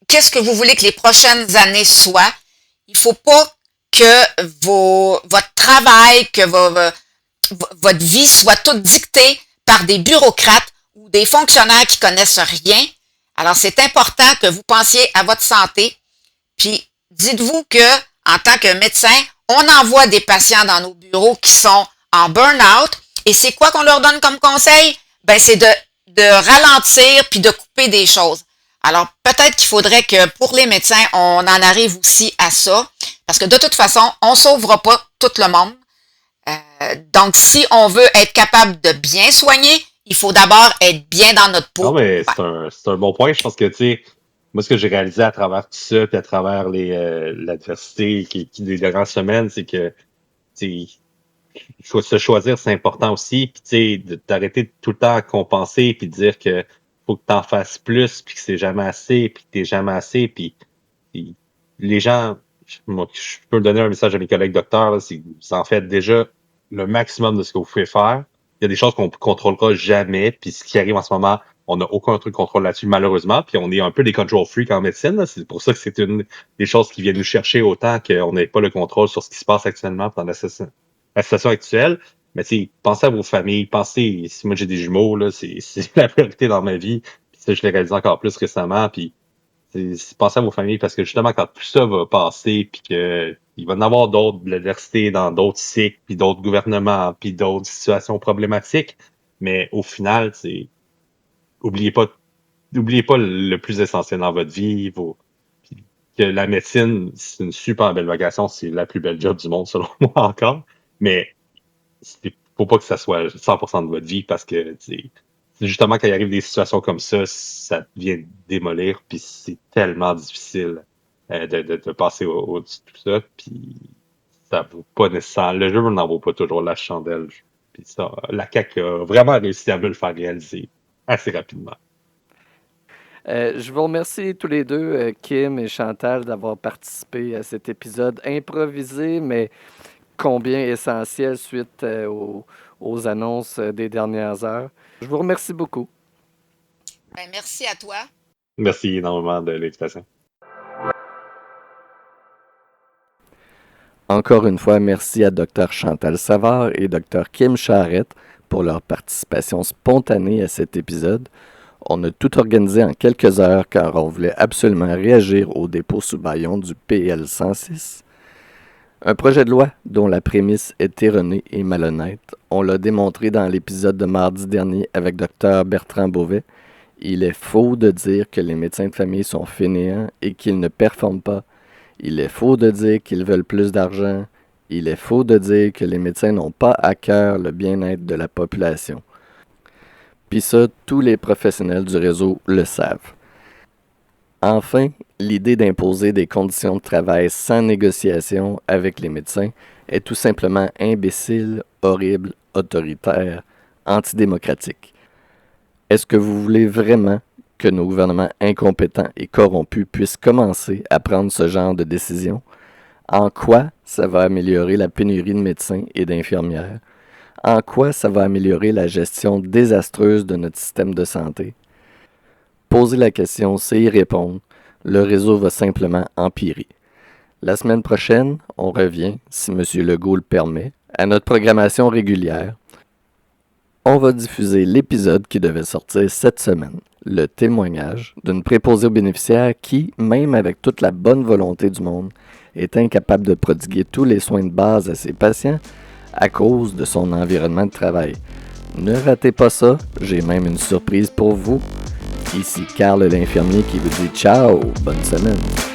qu'est-ce que vous voulez que les prochaines années soient. Il ne faut pas que votre travail, que votre vie soit toute dictée par des bureaucrates ou des fonctionnaires qui connaissent rien. Alors, c'est important que vous pensiez à votre santé. Puis, dites-vous que, en tant que médecin, on envoie des patients dans nos bureaux qui sont en burn-out. Et c'est quoi qu'on leur donne comme conseil? Ben, c'est de ralentir puis de couper des choses. Alors, peut-être qu'il faudrait que pour les médecins, on en arrive aussi à ça. Parce que de toute façon, on ne sauvera pas tout le monde. Donc, si on veut être capable de bien soigner, il faut d'abord être bien dans notre Non, peau. mais Ouais. c'est un bon point. Je pense que, tu sais, moi, ce que j'ai réalisé à travers tout ça, puis à travers l'adversité des dernières semaines, c'est que, tu sais, se choisir, c'est important aussi. Puis, tu sais, d'arrêter de tout le temps à compenser, puis de dire que faut que t'en fasses plus, puis que c'est jamais assez, puis que t'es jamais assez. Puis les gens, moi, je peux donner un message à mes collègues docteurs, là, c'est que vous en faites déjà le maximum de ce que vous pouvez faire. Il y a des choses qu'on ne contrôlera jamais, puis ce qui arrive en ce moment, on n'a aucun truc de contrôle là-dessus, malheureusement, puis on est un peu des control freaks en médecine, là. C'est pour ça que c'est une des choses qui viennent nous chercher autant qu'on n'ait pas le contrôle sur ce qui se passe actuellement dans la situation actuelle. Mais tu sais, pensez à vos familles, pensez, si moi j'ai des jumeaux, là, c'est la priorité dans ma vie, puis ça, je l'ai réalisé encore plus récemment, puis pensez à vos familles parce que justement, quand tout ça va passer, puis que il va y en avoir d'autres de l'adversité dans d'autres cycles, puis d'autres gouvernements, puis d'autres situations problématiques, mais au final, c'est oubliez pas, oubliez pas le plus essentiel dans votre vie, puis que la médecine, c'est une super belle vocation, c'est la plus belle job du monde selon moi encore, mais faut pas que ça soit 100% de votre vie parce que c'est justement quand il arrive des situations comme ça vient démolir, puis c'est tellement difficile de passer au-dessus de tout ça, puis ça vaut pas nécessairement, le jeu n'en vaut pas toujours la chandelle. Puis ça, la CAQ a vraiment réussi à me le faire réaliser assez rapidement. Je vous remercie tous les deux, Kim et Chantal, d'avoir participé à cet épisode improvisé, mais combien essentiel suite aux annonces des dernières heures. Je vous remercie beaucoup. Ben, merci à toi. Merci énormément de l'invitation. Encore une fois, merci à Dr Chantal Savard et Dr Kim Charette pour leur participation spontanée à cet épisode. On a tout organisé en quelques heures car on voulait absolument réagir au dépôt sous bâillon du PL 106. Un projet de loi dont la prémisse est erronée et malhonnête. On l'a démontré dans l'épisode de mardi dernier avec Dr Bertrand Beauvais. Il est faux de dire que les médecins de famille sont fainéants et qu'ils ne performent pas. Il est faux de dire qu'ils veulent plus d'argent. Il est faux de dire que les médecins n'ont pas à cœur le bien-être de la population. Puis ça, tous les professionnels du réseau le savent. Enfin, l'idée d'imposer des conditions de travail sans négociation avec les médecins est tout simplement imbécile, horrible, autoritaire, antidémocratique. Est-ce que vous voulez vraiment que nos gouvernements incompétents et corrompus puissent commencer à prendre ce genre de décisions? En quoi ça va améliorer la pénurie de médecins et d'infirmières? En quoi ça va améliorer la gestion désastreuse de notre système de santé? Poser la question, c'est y répondre. Le réseau va simplement empirer. La semaine prochaine, on revient, si M. Legault le permet, à notre programmation régulière. On va diffuser l'épisode qui devait sortir cette semaine, le témoignage d'une préposée aux bénéficiaires qui, même avec toute la bonne volonté du monde, est incapable de prodiguer tous les soins de base à ses patients à cause de son environnement de travail. Ne ratez pas ça, j'ai même une surprise pour vous. Ici Carl l'infirmier qui vous dit ciao, bonne semaine.